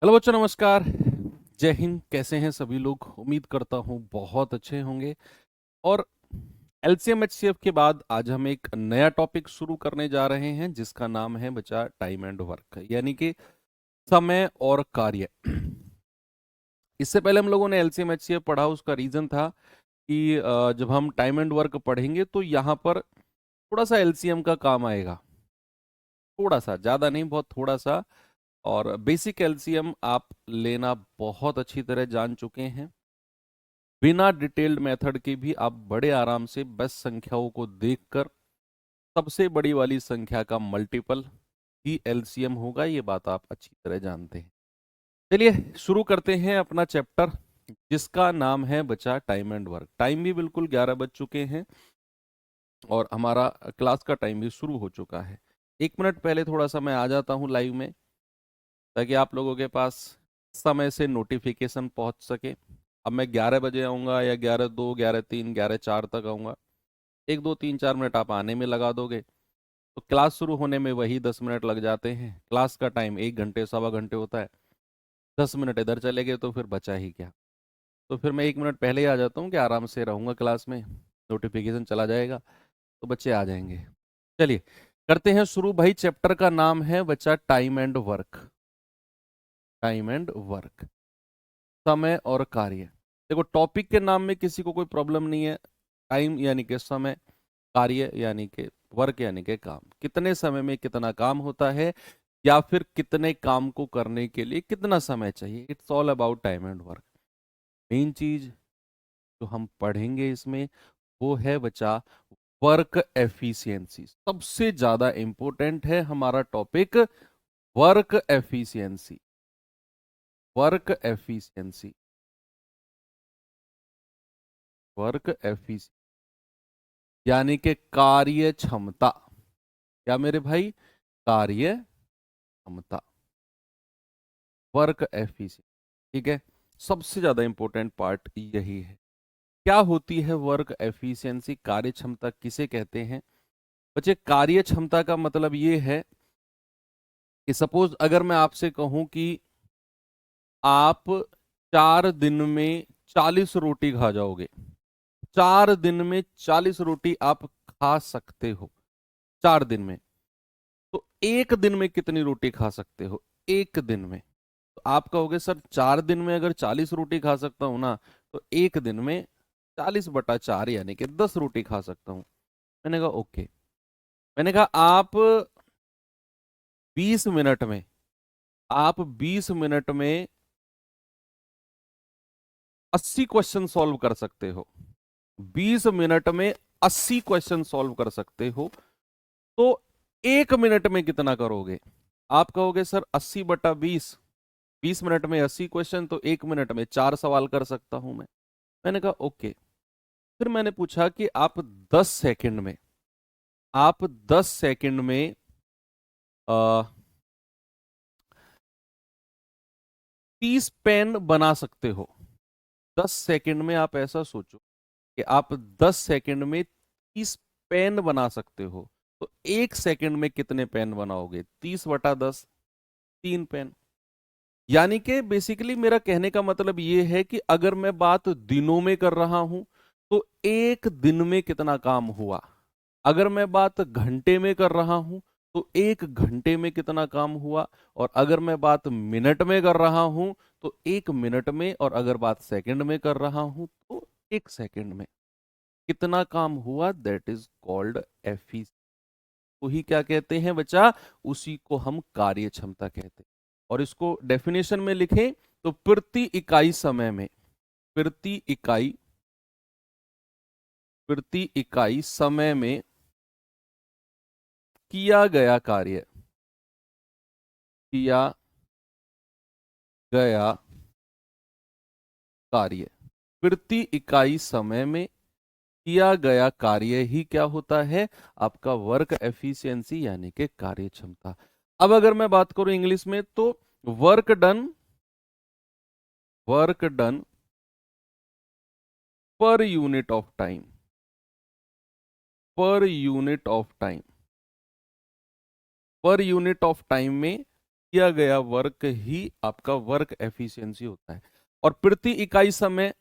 Hello बच्चों, नमस्कार। जय हिंद। कैसे हैं सभी लोग? उम्मीद करता हूँ बहुत अच्छे होंगे। और एलसीएम एचसीएफ के बाद आज हम एक नया टॉपिक शुरू करने जा रहे हैं जिसका नाम है बच्चा टाइम एंड वर्क, यानी कि समय और कार्य। इससे पहले हम लोगों ने एलसीएम एचसीएफ पढ़ा, उसका रीजन था कि जब हम टाइम एंड वर्क पढ़ेंगे तो यहाँ पर थोड़ा सा एलसीएम का काम आएगा। थोड़ा सा, ज्यादा नहीं, बहुत थोड़ा सा। और बेसिक एलसीएम आप लेना बहुत अच्छी तरह जान चुके हैं। बिना डिटेल्ड मेथड के भी आप बड़े आराम से बस संख्याओं को देखकर सबसे बड़ी वाली संख्या का मल्टीपल ही एलसीएम होगा, ये बात आप अच्छी तरह जानते हैं। चलिए शुरू करते हैं अपना चैप्टर जिसका नाम है बचा टाइम एंड वर्क। टाइम भी बिल्कुल 11 बज चुके हैं और हमारा क्लास का टाइम भी शुरू हो चुका है। 1 मिनट पहले थोड़ा सा मैं आ जाता हूँ लाइव में, ताकि आप लोगों के पास समय से नोटिफिकेशन पहुंच सके। अब मैं 11 बजे आऊँगा या 11:02, 11:03, 11:04 तक आऊँगा। 1 2 3 4 मिनट आप आने में लगा दोगे तो क्लास शुरू होने में वही 10 मिनट लग जाते हैं। क्लास का टाइम 1 घंटे सवा घंटे होता है। 10 मिनट इधर चले गए तो फिर बचा ही क्या। तो फिर मैं 1 मिनट पहले ही आ जाता हूँ कि आराम से रहूँगा क्लास में, नोटिफिकेशन चला जाएगा तो बच्चे आ जाएंगे। चलिए करते हैं शुरू भाई। चैप्टर का नाम है बच्चा time and work. Time and work, समय और कार्य। देखो, टॉपिक के नाम में किसी को कोई प्रॉब्लम नहीं है। टाइम यानी कि समय, कार्य यानी कि वर्क यानी कि काम। कितने समय में कितना काम होता है या फिर कितने काम को करने के लिए कितना समय चाहिए, it's all about time and work. Main चीज जो हम पढ़ेंगे इसमें वो है बच्चा वर्क एफिशिएंसी। सबसे ज्यादा इंपॉर्टेंट है हमारा topic work efficiency. Work efficiency, work efficiency यानी कि कार्य क्षमता। क्या मेरे भाई? कार्य क्षमता, वर्क एफिशिएंसी। ठीक है, सबसे ज्यादा इंपॉर्टेंट पार्ट यही है। क्या होती है वर्क एफिशिएंसी? कार्य क्षमता किसे कहते हैं बच्चे? कार्य क्षमता का मतलब ये है कि सपोज अगर मैं आपसे कहूं कि आप 4 दिन में 40 रोटी खा जाओगे। 4 दिन में 40 रोटी आप खा सकते हो 4 दिन में। तो 1 दिन में कितनी रोटी खा सकते हो 1 दिन में? तो आप कहोगे सर 4 दिन में अगर 40 रोटी खा सकता हूं ना, तो 1 दिन में 40/4 यानी कि 10 रोटी खा सकता हूं। मैंने कहा ओके। मैंने कहा आप 20 मिनट में, आप 20 मिनट में 80 क्वेश्चन सॉल्व कर सकते हो। 20 मिनट में 80 क्वेश्चन सॉल्व कर सकते हो। तो 1 मिनट में कितना करोगे? आप कहोगे सर 80/20, 20 मिनट में 80 क्वेश्चन, तो 1 मिनट में 4 सवाल कर सकता हूं मैं। मैंने कहा ओके। फिर मैंने पूछा कि आप 10 सेकंड में, आप 10 सेकंड में 30 पेन बना सकते हो। 10 सेकंड में आप ऐसा सोचो कि आप 10 सेकंड में 30 पेन बना सकते हो। तो 1 सेकंड में कितने पेन बनाओगे? 30/10, 3 पेन। यानी कि बेसिकली मेरा कहने का मतलब ये है कि अगर मैं बात दिनों में कर रहा हूं तो 1 दिन में कितना काम हुआ। अगर मैं बात घंटे में कर रहा हूं तो 1 घंटे में कितना काम हुआ। और अगर मैं बात मिनट में कर रहा हूं तो 1 मिनट में। और अगर बात सेकंड में कर रहा हूं तो 1 सेकंड में कितना काम हुआ। That is called efficiency. वही क्या कहते हैं बच्चा? उसी को हम कार्य क्षमता कहते हैं। और इसको डेफिनेशन में लिखें तो प्रति इकाई समय में, प्रति इकाई, प्रति इकाई समय में किया गया कार्य, किया गया कार्य, प्रति इकाई समय में किया गया कार्य ही क्या होता है? आपका वर्क एफिशिएंसी यानी कि कार्य क्षमता। अब अगर मैं बात करूं इंग्लिश में तो work done, work done per unit of time, per unit of time, per unit of time में किया गया वर्क ही आपका वर्क एफिशिएंसी होता है। और प्रति इकाई समय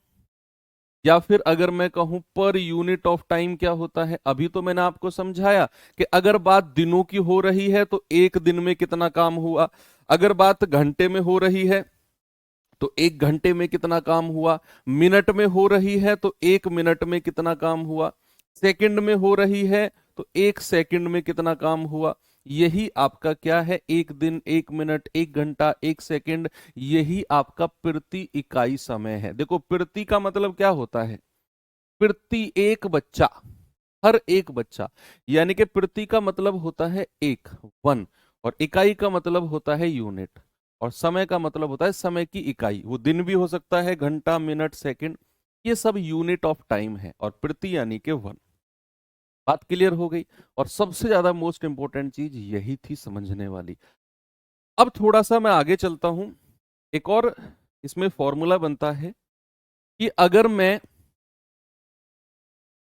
या फिर अगर मैं कहूं पर यूनिट ऑफ टाइम क्या होता है, अभी तो मैंने आपको समझाया कि अगर बात दिनों की हो रही है तो एक दिन में कितना काम हुआ, अगर बात घंटे में हो रही है तो एक घंटे में कितना काम हुआ, मिनट में हो रही है तो एक मिनट में कितना काम हुआ, सेकंड में हो रही है तो एक सेकंड में कितना काम हुआ। यही आपका क्या है, एक दिन, एक मिनट, एक घंटा, एक सेकंड, यही आपका प्रति इकाई समय है। देखो प्रति का मतलब क्या होता है, प्रति एक बच्चा, हर एक बच्चा, यानी कि प्रति का मतलब होता है एक, वन, और इकाई का मतलब होता है यूनिट, और समय का मतलब होता है समय की इकाई। वो दिन भी हो सकता है, घंटा, मिनट, सेकंड, ये सब यूनिट ऑफ टाइम है, और प्रति यानी कि वन। बात क्लियर हो गई। और सबसे ज्यादा मोस्ट इंपॉर्टेंट चीज यही थी समझने वाली। अब थोड़ा सा मैं आगे चलता हूं। एक और इसमें फॉर्मूला बनता है कि अगर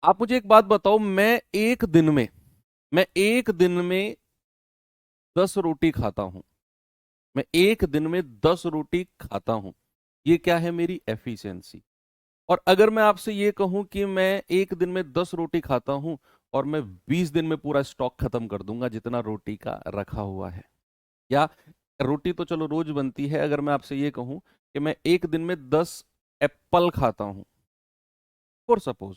आप मुझे एक बात बताओ, मैं एक दिन में 10 रोटी खाता हूं, मैं एक दिन में 10 रोटी खाता हूं, ये क्या है, मेरी एफिशिएंसी। और अगर मैं आपसे ये कहूं कि मैं एक दिन में 10 रोटी खाता हूं और मैं 20 दिन में पूरा स्टॉक खत्म कर दूंगा जितना रोटी का रखा हुआ है, या रोटी तो चलो रोज बनती है, अगर मैं आपसे ये कहूं कि मैं एक दिन में 10 एप्पल खाता हूं, फॉर सपोज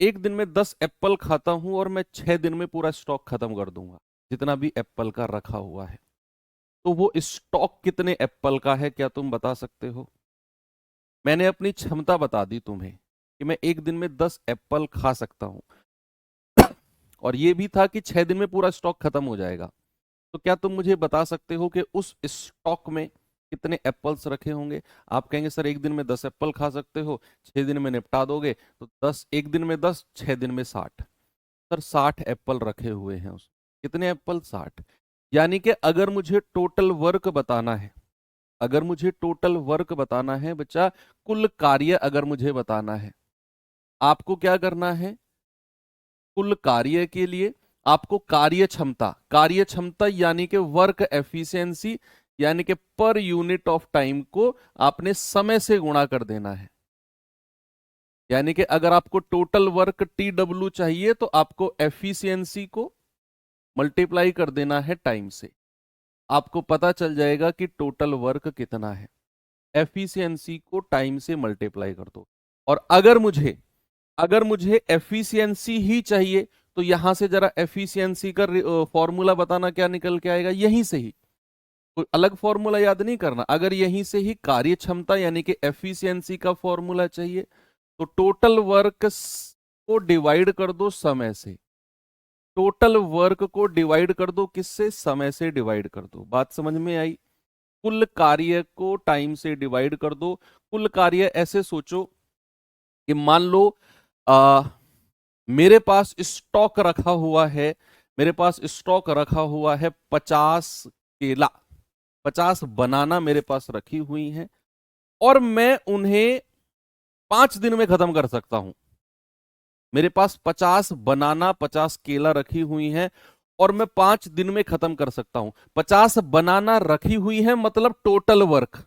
एक दिन में 10 एप्पल खाता हूं और मैं 6 दिन में पूरा स्टॉक खत्म कर दूंगा जितना भी एप्पल का रखा हुआ है, तो वो स्टॉक कितने एप्पल का है, क्या तुम बता सकते हो? मैंने अपनी क्षमता बता दी तुम्हें कि मैं एक दिन में 10 एप्पल खा सकता हूं, और ये भी था कि 6 दिन में पूरा स्टॉक खत्म हो जाएगा। तो क्या तुम मुझे बता सकते हो कि उस स्टॉक में कितने एप्पल्स रखे होंगे? आप कहेंगे सर एक दिन में 10 एप्पल खा सकते हो, 6 दिन में निपटा दोगे, तो 10, एक दिन में 10, 6 दिन में 60। सर 60 एप्पल रखे हुए हैं उस, कितने एप्पल? 60। यानी कि अगर मुझे टोटल वर्क बताना है, अगर मुझे टोटल वर्क बताना है बच्चा, कुल कार्य अगर मुझे बताना है, आपको क्या करना है? कुल कार्य के लिए आपको कार्य क्षमता यानी कि वर्क एफिशिएंसी, यानी कि पर यूनिट ऑफ टाइम को आपने समय से गुणा कर देना है। यानी कि अगर आपको टोटल वर्क TW चाहिए तो आपको एफिशिएंसी को मल्टीप्लाई कर देना है टाइम से, आपको पता चल जाएगा कि टोटल वर्क कितना है। एफिशिएंसी को टाइम से मल्टीप्लाई कर दो। और अगर मुझे एफिशिएंसी ही चाहिए तो यहां से जरा एफिशिएंसी का फॉर्मूला बताना, क्या निकल के आएगा, यहीं से ही, कोई अलग फॉर्मूला याद नहीं करना। अगर यहीं से ही कार्य क्षमता यानी कि एफिशिएंसी का फॉर्मूला चाहिए तो टोटल वर्क को डिवाइड कर दो समय से, टोटल वर्क को डिवाइड कर दो किससे? समय से डिवाइड कर दो। बात समझ में आई? कुल कार्य को टाइम से डिवाइड कर दो। कुल कार्य ऐसे सोचो कि मान लो आ, मेरे पास स्टॉक रखा हुआ है, मेरे पास स्टॉक रखा हुआ है 50 केला, 50 बनाना मेरे पास रखी हुई हैं, और मैं उन्हें 5 दिन में खत्म कर सकता हूं। मेरे पास 50 बनाना, 50 केला रखी हुई हैं और मैं 5 दिन में खत्म कर सकता हूं। 50 बनाना रखी हुई है मतलब टोटल वर्क,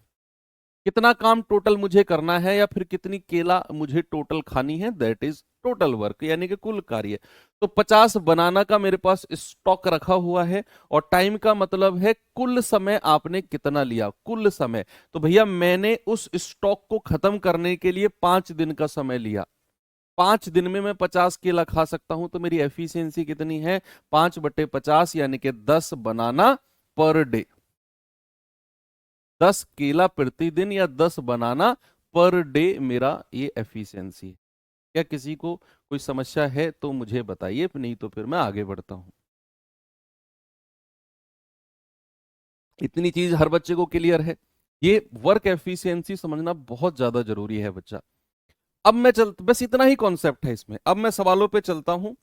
कितना काम टोटल मुझे करना है या फिर कितनी केला मुझे टोटल खानी है, दैट इज टोटल वर्क यानी कि कुल कार्य। तो 50 बनाना का मेरे पास स्टॉक रखा हुआ है, और टाइम का मतलब है कुल समय आपने कितना लिया, कुल समय। तो भैया मैंने उस स्टॉक को खत्म करने के लिए 5 दिन का समय लिया, 5 दिन में मैं 50 केला खा सकता हूं, तो मेरी एफिशिएंसी कितनी है? 5/50 यानी कि 10 बनाना पर डे, 10 केला प्रतिदिन या 10 बनाना पर डे, मेरा ये एफिशिएंसी है। क्या किसी को कोई समस्या है तो मुझे बताइए, नहीं तो फिर मैं आगे बढ़ता हूं। इतनी चीज हर बच्चे को क्लियर है? ये वर्क एफिशिएंसी समझना बहुत ज्यादा जरूरी है बच्चा। अब मैं बस इतना ही कॉन्सेप्ट है इसमें। अब मैं सवालों पे चलता हूं,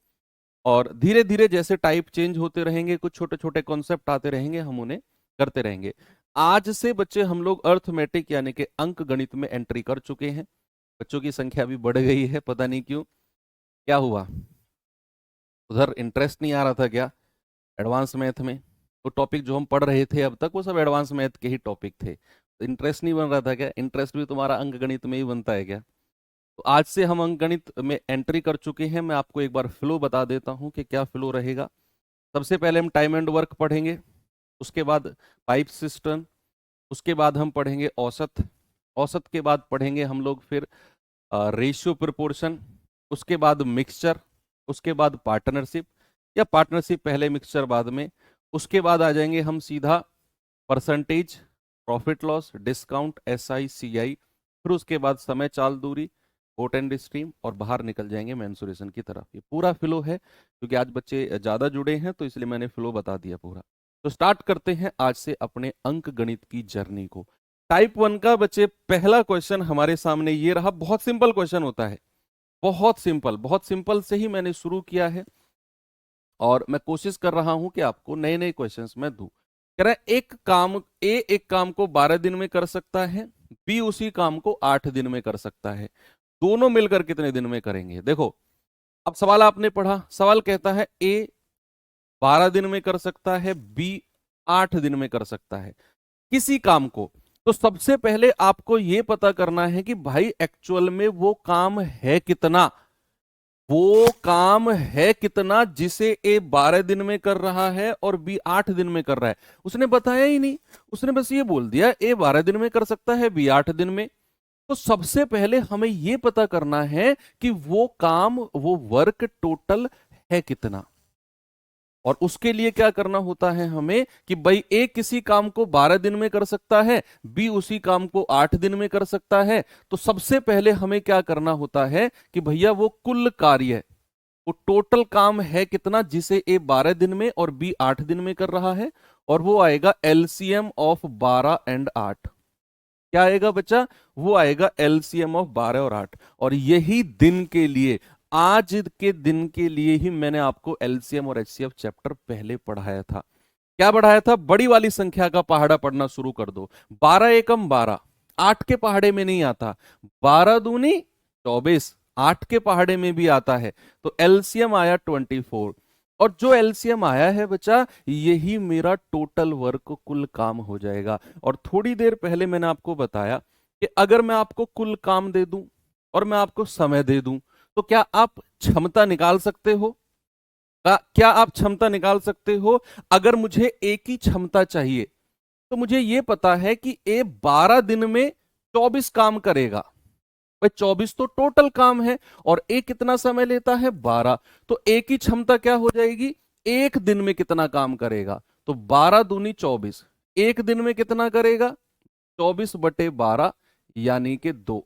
और धीरे धीरे जैसे टाइप चेंज होते रहेंगे, कुछ छोटे छोटे कॉन्सेप्ट आते रहेंगे, हम उन्हें करते रहेंगे। आज से बच्चे हम लोग अर्थमेटिक यानी कि अंक गणित में एंट्री कर चुके हैं। बच्चों की संख्या भी बढ़ गई है, पता नहीं क्यों, क्या हुआ? उधर इंटरेस्ट नहीं आ रहा था क्या एडवांस मैथ में? वो टॉपिक जो हम पढ़ रहे थे अब तक वो सब एडवांस मैथ के ही टॉपिक थे। तो इंटरेस्ट नहीं बन रहा था क्या? इंटरेस्ट भी तुम्हारा अंक गणित में ही बनता है क्या? तो आज से हम अंक गणित में एंट्री कर चुके हैं। मैं आपको एक बार फ्लो बता देता हूं कि क्या फ्लो रहेगा। सबसे पहले हम टाइम एंड वर्क पढ़ेंगे, उसके बाद पाइप सिस्टम, उसके बाद हम पढ़ेंगे औसत, औसत के बाद पढ़ेंगे हम लोग फिर रेशियो प्रोपोर्शन, उसके बाद मिक्सचर, उसके बाद पार्टनरशिप या पार्टनरशिप पहले मिक्सचर बाद में, उसके बाद आ जाएंगे हम सीधा percentage, profit loss, discount, SI, CI, फिर उसके बाद समय चाल दूरी, पोर्ट एंड स्ट्रीम, और बाहर निकल जाएंगे मेंसुरेशन की तरफ। ये पूरा फ्लो है, क्योंकि आज बच्चे ज़्यादा जुड़े हैं तो इसलिए मैंने फ्लो बता दिया पूरा। तो स्टार्ट करते हैं आज से अपने अंक गणित की जर्नी को। टाइप 1 का बच्चे पहला क्वेश्चन हमारे सामने ये रहा। बहुत सिंपल क्वेश्चन होता है, बहुत सिंपल, बहुत सिंपल से ही मैंने शुरू किया है और मैं कोशिश कर रहा हूं कि आपको नए नए क्वेश्चंस मैं दूं। कह रहा है एक काम को 12 दिन में कर सकता है, बी उसी काम को 8 दिन में कर सकता है। दोनों मिलकर कितने दिन में करेंगे? देखो, अब सवाल आपने पढ़ा, सवाल कहता है ए 12 दिन में कर सकता है, बी 8 दिन में कर सकता है किसी काम को। तो सबसे पहले आपको यह पता करना है कि भाई एक्चुअल में वो काम है कितना, वो काम है कितना जिसे ए 12 दिन में कर रहा है और बी 8 दिन में कर रहा है। उसने बताया ही नहीं, उसने बस ये बोल दिया ए 12 दिन में कर सकता है, बी 8 दिन में। तो सबसे पहले हमें यह पता करना है कि वो काम, वो वर्क टोटल है कितना। और उसके लिए क्या करना होता है हमें कि भाई ए किसी काम को 12 दिन में कर सकता है, बी उसी काम को 8 दिन में कर सकता है। तो सबसे पहले हमें क्या करना होता है कि भैया वो कुल कार्य, वो टोटल काम है कितना जिसे ए 12 दिन में और बी 8 दिन में कर रहा है, और वो आएगा एलसीएम ऑफ 12 एंड 8। क्या आएगा बच्चा? वो आएगा एलसीएम ऑफ 12 और 8। और यही दिन के लिए, आज के दिन के लिए ही मैंने आपको एलसीएम और एचसीएफ चैप्टर पहले पढ़ाया था। क्या पढ़ाया था? बड़ी वाली संख्या का पहाड़ा पढ़ना शुरू कर दो। 12 एकम 12, 8 के पहाड़े में नहीं आता। 12 दूनी 24, 8 के पहाड़े में भी आता है। तो एलसीएम आया 24, और जो एलसीएम आया है बच्चा, यही मेरा टोटल वर्क, कुल काम हो जाएगा। और थोड़ी देर पहले मैंने आपको बताया कि अगर मैं आपको कुल काम दे दूं और मैं आपको समय दे दूं, तो क्या आप क्षमता निकाल सकते हो? क्या आप क्षमता निकाल सकते हो? अगर मुझे ए की क्षमता चाहिए तो मुझे यह पता है कि ए 12 दिन में 24 काम करेगा। भाई 24 तो टोटल काम है, और ए कितना समय लेता है? 12। तो ए की क्षमता क्या हो जाएगी? एक दिन में कितना काम करेगा? तो 12 दूनी 24, एक दिन में कितना करेगा? 24/12 यानी कि 2।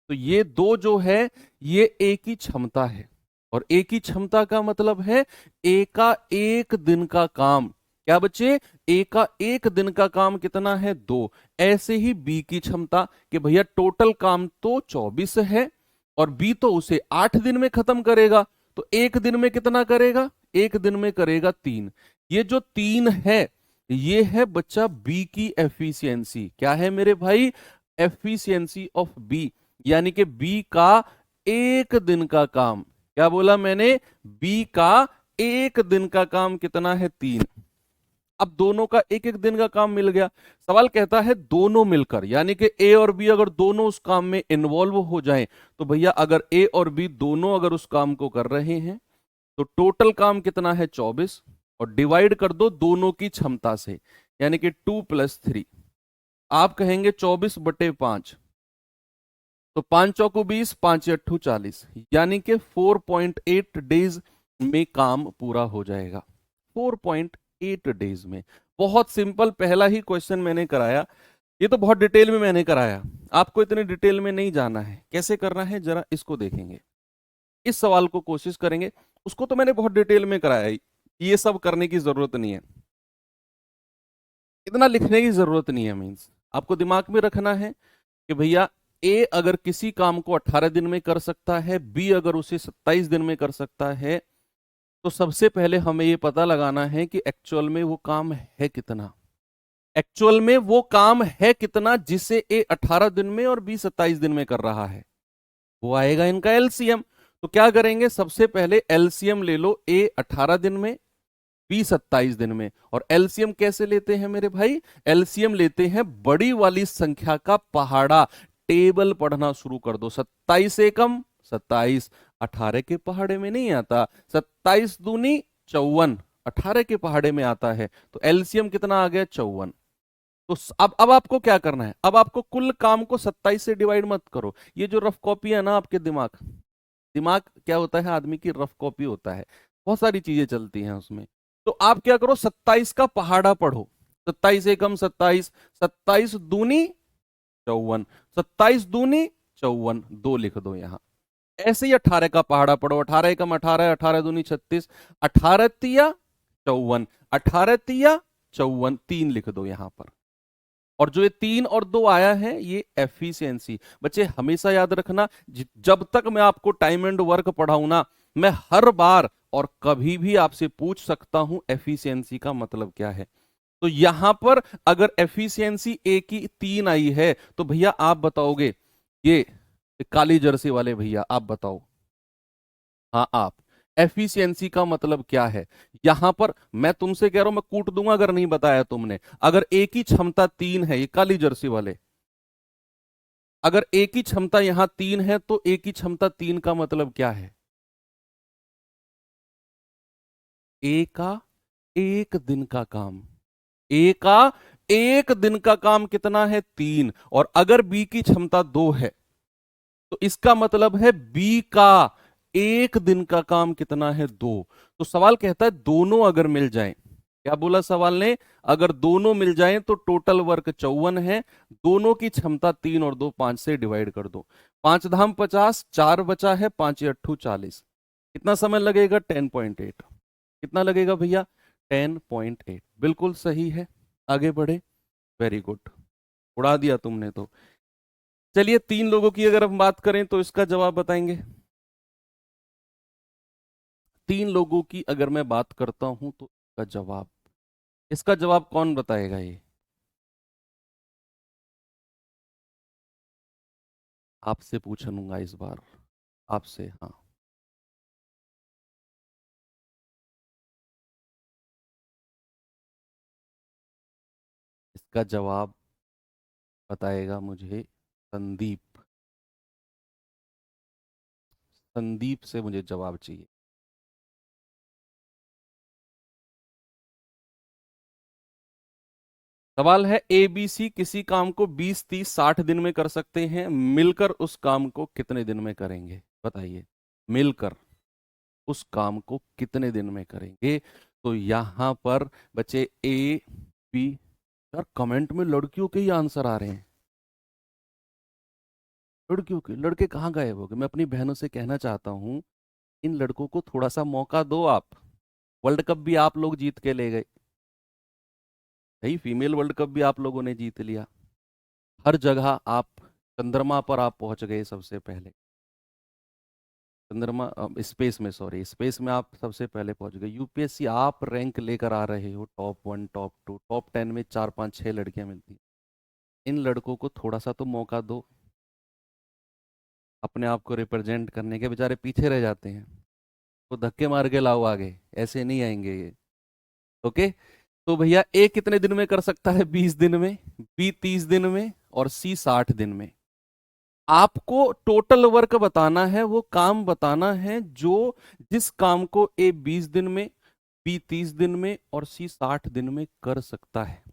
तो ये 2 जो है ये ए की क्षमता है, और ए की क्षमता का मतलब है ए का एक दिन का काम। क्या बच्चे? ए का एक दिन का काम कितना है? 2। ऐसे ही बी की क्षमता कि भैया टोटल काम तो 24 है और बी तो उसे 8 दिन में खत्म करेगा। तो एक दिन में कितना करेगा? एक दिन में करेगा 3। ये जो 3 है, ये है बच्चा बी की एफिशिएंसी। क्या है मेरे भाई? एफिशिएंसी ऑफ बी, यानी कि बी का एक दिन का काम। क्या बोला मैंने? बी का एक दिन का काम कितना है? 3। अब दोनों का एक एक दिन का काम मिल गया। सवाल कहता है दोनों मिलकर, यानी कि ए और बी अगर दोनों उस काम में इन्वॉल्व हो जाएं, तो भैया अगर ए और बी दोनों अगर उस काम को कर रहे हैं तो टोटल काम कितना है? 24, और डिवाइड कर दो दोनों की क्षमता से, यानी कि 2 + 3। आप कहेंगे 24/5, तो 5 चौको 20, 5 अट्ठू 40, यानी कि 4.8 डेज में काम पूरा हो जाएगा। 4.8 डेज में। बहुत सिंपल पहला ही क्वेश्चन मैंने कराया। ये तो बहुत डिटेल में मैंने कराया, आपको इतने डिटेल में नहीं जाना है। कैसे करना है जरा इसको देखेंगे, इस सवाल को कोशिश करेंगे। उसको तो मैंने बहुत डिटेल में कराया, ये सब करने की जरूरत नहीं है, इतना लिखने की जरूरत नहीं है। मीन्स आपको दिमाग में रखना है कि भैया ए अगर किसी काम को 18 दिन में कर सकता है, बी अगर उसे 27 दिन में कर सकता है, तो सबसे पहले हमें यह पता लगाना है कि एक्चुअल में वो काम है कितना। एक्चुअल में वो काम है कितना जिसे ए 18 दिन में और बी 27 दिन में कर रहा है। वो आएगा इनका एलसीएम। तो क्या करेंगे? सबसे पहले एलसीएम ले लो। ए 18 दिन में बी 27 दिन में। और एलसीएम कैसे लेते हैं मेरे भाई? एलसीएम लेते हैं बड़ी वाली संख्या का पहाड़ा। टेबल पढ़ना शुरू कर दो। 27 एकम 27, 18 के पहाड़े में नहीं आता। 27 दूनी 54, 18 के पहाड़े में आता है। तो एलसीएम कितना आ गया? 54। तो अब आपको क्या करना है? अब आपको कुल काम को 27 से डिवाइड मत करो। ये जो रफ कॉपी है ना आपके दिमाग, दिमाग क्या होता है? आदमी की रफ कॉपी होता है, बहुत सारी चीजें चलती हैं उसमें। तो आप क्या करो? 27 का पहाड़ा पढ़ो। 27 एकम 27, 27 दूनी 54, 27 दूनी 54, 2 लिख दो यहां। ऐसे ही 18 का पहाड़ा पढ़ो। 18 एकम 18, 18 दूनी 36, 18 तिया 54, 18 तिया 54, 3 लिख दो यहां पर। और जो ये 3 और 2 आया है ये एफिशिएंसी। बच्चे हमेशा याद रखना, जब तक मैं आपको टाइम एंड वर्क पढ़ाऊं ना, मैं हर बार और कभी भी आपसे पूछ सकता हूं एफिशिएंसी का मतलब क्या है। तो यहां पर अगर एफिशिएंसी ए की 3 आई है तो भैया आप बताओगे, ये काली जर्सी वाले भैया आप बताओ, हाँ आप, एफिशिएंसी का मतलब क्या है? यहां पर मैं तुमसे कह रहा हूं, मैं कूट दूंगा अगर नहीं बताया तुमने। अगर ए की क्षमता 3 है, ये काली जर्सी वाले, अगर ए की क्षमता यहां 3 है तो ए की क्षमता 3 का मतलब क्या है? ए का 1 दिन का काम। ए का 1 दिन का काम कितना है? 3। और अगर बी की क्षमता 2 है तो इसका मतलब है बी का 1 दिन का काम कितना है? 2। तो सवाल कहता है दोनों अगर मिल जाएं, क्या बोला सवाल ने? अगर दोनों मिल जाएं तो टोटल वर्क 54 है। दोनों की क्षमता 3 और 2 5 से डिवाइड कर दो। 5 धाम 50, 4 बचा है, 5 अट्ठू 40। कितना समय लगेगा? 10.8। कितना लगेगा भैया? 10.8। बिल्कुल सही है। आगे बढ़े। वेरी गुड, उड़ा दिया तुमने तो। चलिए 3 लोगों की अगर हम बात करें तो इसका जवाब बताएंगे। 3 लोगों की अगर मैं बात करता हूं तो इसका जवाब कौन बताएगा? ये आपसे पूछ लूंगा इस बार, आपसे। हाँ, इसका जवाब बताएगा मुझे संदीप। संदीप से मुझे जवाब चाहिए। सवाल है, ए बी सी किसी काम को 20 30 60 दिन में कर सकते हैं, मिलकर उस काम को कितने दिन में करेंगे? बताइए, मिलकर उस काम को कितने दिन में करेंगे? तो यहां पर बच्चे ए बी, यार कमेंट में लड़कियों के ही आंसर आ रहे हैं। लड़कियों के, लड़के कहाँ गए हो गए? मैं अपनी बहनों से कहना चाहता हूँ, इन लड़कों को थोड़ा सा मौका दो आप। वर्ल्ड कप भी आप लोग जीत के ले गए, भाई फीमेल वर्ल्ड कप भी आप लोगों ने जीत लिया। हर जगह आप, चंद्रमा पर आप पहुंच गए सबसे पहले। चंद्रमा, स्पेस में, सॉरी, स्पेस में आप सबसे पहले पहुंच गए। यूपीएससी आप रैंक लेकर आ रहे हो, टॉप 1 टॉप 2 टॉप 10 में 4 5 6 लड़कियां मिलती हैं। इन लड़कों को थोड़ा सा तो मौका दो अपने आप को रिप्रेजेंट करने के। बेचारे पीछे रह जाते हैं, तो धक्के मार के लाओ आगे, ऐसे नहीं आएंगे ये। ओके। तो भैया ए कितने दिन में कर सकता है? 20 दिन में, बी 30 दिन में, और सी 60 दिन में। आपको टोटल वर्क बताना है, वो काम बताना है जो, जिस काम को ए 20 दिन में, बी 30 दिन में और सी 60 दिन में कर सकता है।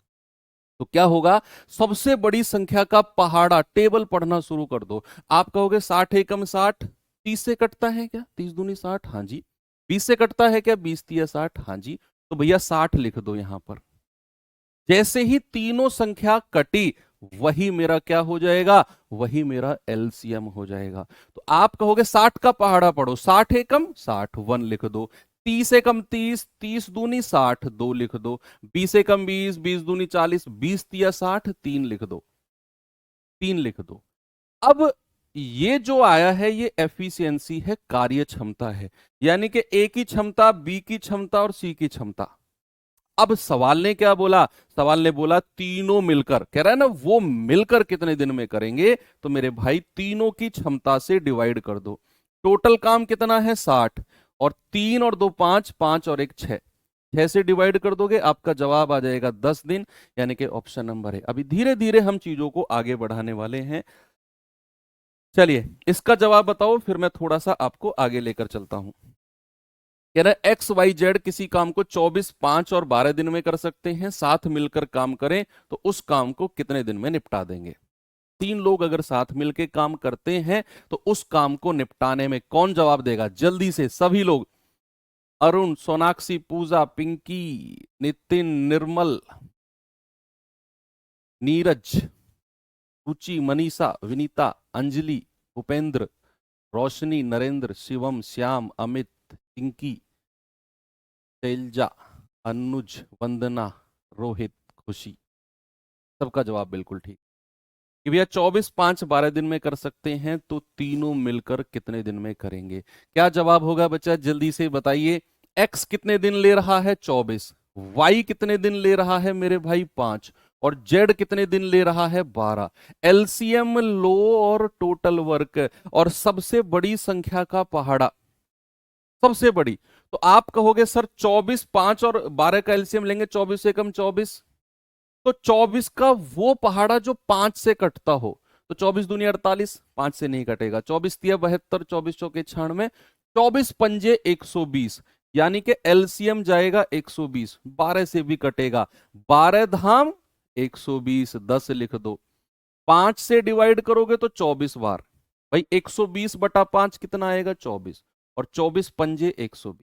तो क्या होगा? सबसे बड़ी संख्या का पहाड़ा, टेबल पढ़ना शुरू कर दो। आप कहोगे 60 एकम 60, 30 से कटता है क्या? 30 दूनी 60, हाँ जी। 20 से कटता है क्या? 20 तिया 60, हाँ जी। तो भैया 60 लिख दो यहां पर। जैसे ही तीनों संख्या कटी, वही मेरा क्या हो जाएगा? वही मेरा एलसीएम हो जाएगा। तो आप कहोगे 60 का पहाड़ा पढ़ो। 60 एकम 60, 1 लिख दो। 30 एकम 30, 30 दूनी 60, 2 लिख दो। 20 एकम 20, 20 दूनी 40, 20 तिया 60, 3 लिख दो। 3 लिख दो। अब ये जो आया है ये एफिशिएंसी है, कार्य क्षमता है। यानी कि ए की क्षमता, बी की क्षमता और सी की क्षमता। अब सवाल ने क्या बोला? सवाल ने बोला तीनों मिलकर, कह रहा है ना वो मिलकर कितने दिन में करेंगे। तो मेरे भाई तीनों की क्षमता से डिवाइड कर दो। टोटल काम कितना है? 60। और 3 और 2 5, 5 और 1 6। 6 से डिवाइड कर दोगे, आपका जवाब आ जाएगा 10 दिन, यानी कि ऑप्शन नंबर है। अभी धीरे धीरे हम चीजों को आगे बढ़ाने वाले हैं। चलिए इसका जवाब बताओ, फिर मैं थोड़ा सा आपको आगे लेकर चलता हूं। कह रहा है एक्स वाई जेड किसी काम को 24, 5 और 12 दिन में कर सकते हैं, साथ मिलकर काम करें तो उस काम को कितने दिन में निपटा देंगे। 3 लोग अगर साथ मिलकर काम करते हैं तो उस काम को निपटाने में कौन जवाब देगा, जल्दी से सभी लोग। अरुण, सोनाक्षी, पूजा, पिंकी, नितिन, निर्मल, नीरज, रुचि, मनीषा, विनीता, अंजलि, उपेंद्र, रोशनी, नरेंद्र, शिवम, श्याम, अमित, पिंकी, शैलजा, अनुज, वंदना, रोहित, खुशी। सबका जवाब बिल्कुल ठीक कि भैया 24, 5, 12 दिन में कर सकते हैं, तो तीनों मिलकर कितने दिन में करेंगे। क्या जवाब होगा बच्चा, जल्दी से बताइए। एक्स कितने दिन ले रहा है, 24। वाई कितने दिन ले रहा है मेरे भाई, 5। और जेड कितने दिन ले रहा है, 12। एलसीएम लो और टोटल वर्क और सबसे बड़ी संख्या का पहाड़ा, सबसे बड़ी। तो आप कहोगे सर 24, 5 और 12 का एलसीएम लेंगे, 24 से कम 24, तो 24 का वो पहाड़ा जो 5 से कटता हो। तो 24 दूनी 48, 5 से नहीं कटेगा। 24 तिया 72, 24 चौके 96, 24 पंजे 120, यानी कि एलसीएम जाएगा 120, 12 से भी कटेगा। 12 धाम 120, 10 लिख दो। 5 से डिवाइड करोगे तो 24 बार, भाई 120 बटा 5 कितना आएगा, 24, और 24 पंजे 120।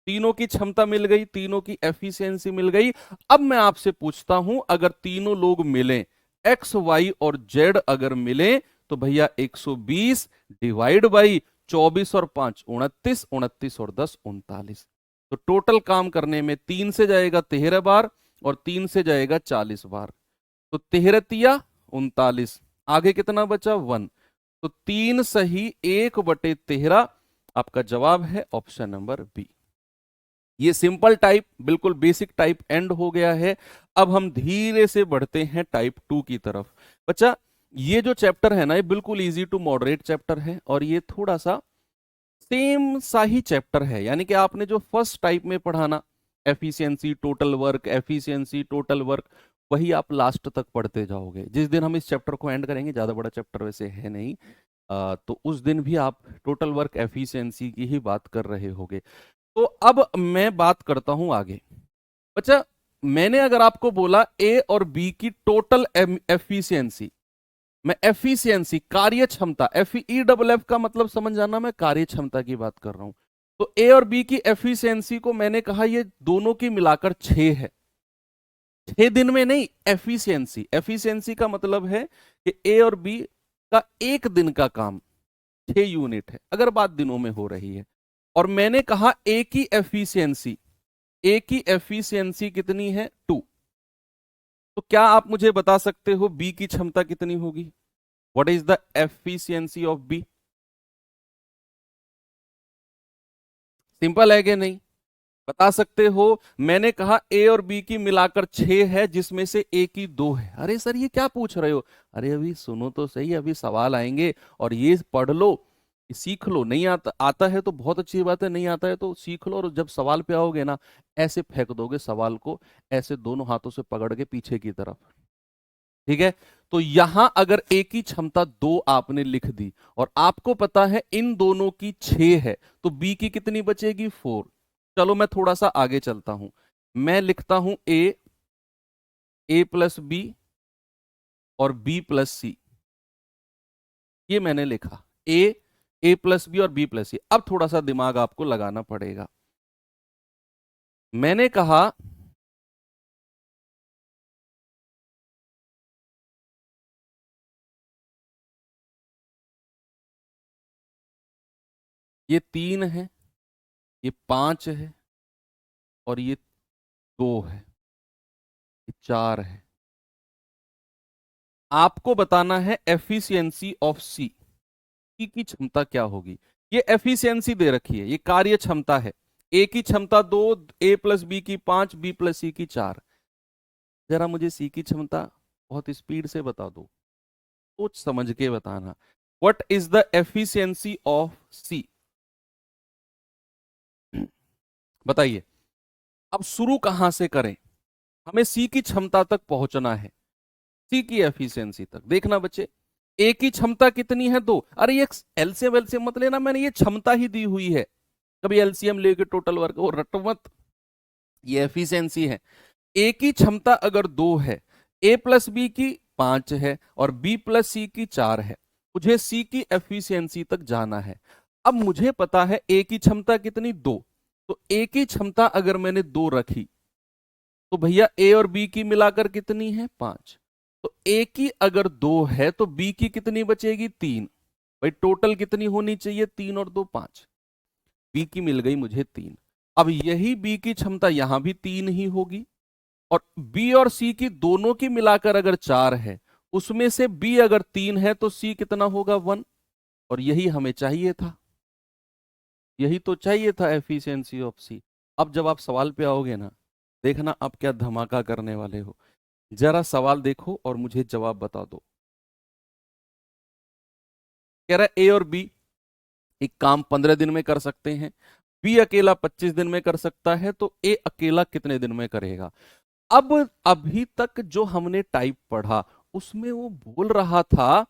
तीनों की क्षमता मिल गई, तीनों की एफिशिएंसी मिल गई। अब मैं आपसे पूछता हूं, अगर तीनों लोग मिले, एक्स वाई और जेड अगर मिले, तो भैया 120 डिवाइड बाई 24 और 5 29, 29 और 10 39। तो टोटल काम करने में 3 से जाएगा 13 बार और 3 से जाएगा 40 बार। तो 13 तिया 39, आगे कितना बचा, 1। तो 3 सही 1/13 आपका जवाब है ऑप्शन नंबर बी। ये सिंपल टाइप, बिल्कुल बेसिक टाइप एंड हो गया है। अब हम धीरे से बढ़ते हैं टाइप 2 की तरफ। बच्चा ये जो चैप्टर है ना, ये बिल्कुल इजी टू मॉडरेट चैप्टर है, और ये थोड़ा सा सेम सा ही चैप्टर है। यानी कि आपने जो फर्स्ट टाइप में पढ़ाना, efficiency total work, efficiency total work, वही आप लास्ट तक पढ़ते जाओगे। जिस दिन हम इस चैप्टर को एंड करेंगे, ज्यादा बड़ा चैप्टर वैसे है नहीं, तो उस दिन भी आप टोटल वर्क एफिशिएंसी की ही बात कर रहे होगे। तो अब मैं बात करता हूं आगे। अच्छा, मैंने अगर आपको बोला ए और बी की टोटल एफिशिएंसी, मैं एफिशिएंसी कार्य क्षमता, एफ का मतलब समझ जाना, मैं कार्य क्षमता की बात कर रहा हूं। तो ए और बी की एफिशिएंसी को मैंने कहा ये दोनों की मिलाकर 6 है। 6 दिन में नहीं, एफिशिएंसी, एफिशिएंसी का मतलब है कि ए और बी का एक दिन का काम 6 यूनिट है, अगर बात दिनों में हो रही है। और मैंने कहा ए की एफिशिएंसी, ए की एफिशिएंसी कितनी है, 2। तो क्या आप मुझे बता सकते हो बी की क्षमता कितनी होगी, what is the efficiency of B. Simple है कि नहीं, बता सकते हो। मैंने कहा ए और बी की मिलाकर 6 है, जिसमें से ए की 2 है। अरे सर ये क्या पूछ रहे हो, अरे अभी सुनो तो सही, अभी सवाल आएंगे और ये पढ़ लो, सीख लो। नहीं आता, आता है तो बहुत अच्छी बात है, नहीं आता है तो सीख लो, और जब सवाल पे आओगे ना, ऐसे फेंक दोगे सवाल को, ऐसे दोनों हाथों से पकड़ के पीछे की तरफ। ठीक है, तो यहां अगर ए की क्षमता 2 आपने लिख दी, और आपको पता है इन दोनों की 6 है, तो बी की कितनी बचेगी, 4। चलो मैं थोड़ा सा आगे चलता हूं, मैं लिखता हूं ए प्लस बी और बी प्लस सी। ये मैंने लिखा ए प्लस बी और बी प्लस सी। अब थोड़ा सा दिमाग आपको लगाना पड़ेगा। मैंने कहा ये 3 है, ये 5 है, और ये 2 है, ये 4 है। आपको बताना है एफिशिएंसी ऑफ सी की क्षमता क्या होगी। ये एफिशिएंसी दे रखी है, ये कार्य क्षमता है। ए की क्षमता 2, ए प्लस बी की 5, बी प्लस सी की 4। जरा मुझे सी की क्षमता बहुत स्पीड से बता दो, सोच समझ के बताना। What is the efficiency of C, बताइए। अब शुरू कहां से करें? हमें सी की क्षमता तक पहुंचना है, सी की एफिशिएंसी तक। देखना बच्चे, ए की क्षमता कितनी है? 2। अरे ये एलसीएम एलसीएम मत लेना, मैंने ये क्षमता ही दी हुई है, कभी एलसीएम लेके टोटल वर्क वो रटो मत, ये एफिशिएंसी है। ए की क्षमता अगर 2 है, ए प्लस बी की 5 है और बी प्लस सी की 4 है, मुझे सी की एफिशिएंसी तक जाना है। अब मुझे पता है ए की क्षमता कितनी? 2। तो ए की क्षमता अगर मैंने 2 रखी तो भैया ए और बी की मिलाकर कितनी है? 5। तो ए की अगर 2 है तो बी की कितनी बचेगी? 3। भाई टोटल कितनी होनी चाहिए? 3 और 2 5। बी की मिल गई मुझे 3। अब यही बी की क्षमता यहां भी 3 ही होगी, और बी और सी की दोनों की मिलाकर अगर 4 है, उसमें से बी अगर 3 है तो सी कितना होगा? 1। और यही हमें चाहिए था, यही तो चाहिए था, एफिशिएंसी ऑफ सी। अब जब आप सवाल पे आओगे ना, देखना आप क्या धमाका करने वाले हो। जरा सवाल देखो और मुझे जवाब बता दो। कह रहा है ए और बी एक काम 15 दिन में कर सकते हैं, बी अकेला 25 दिन में कर सकता है, तो ए अकेला कितने दिन में करेगा? अब अभी तक जो हमने टाइप पढ़ा उसमें वो बोल रहा था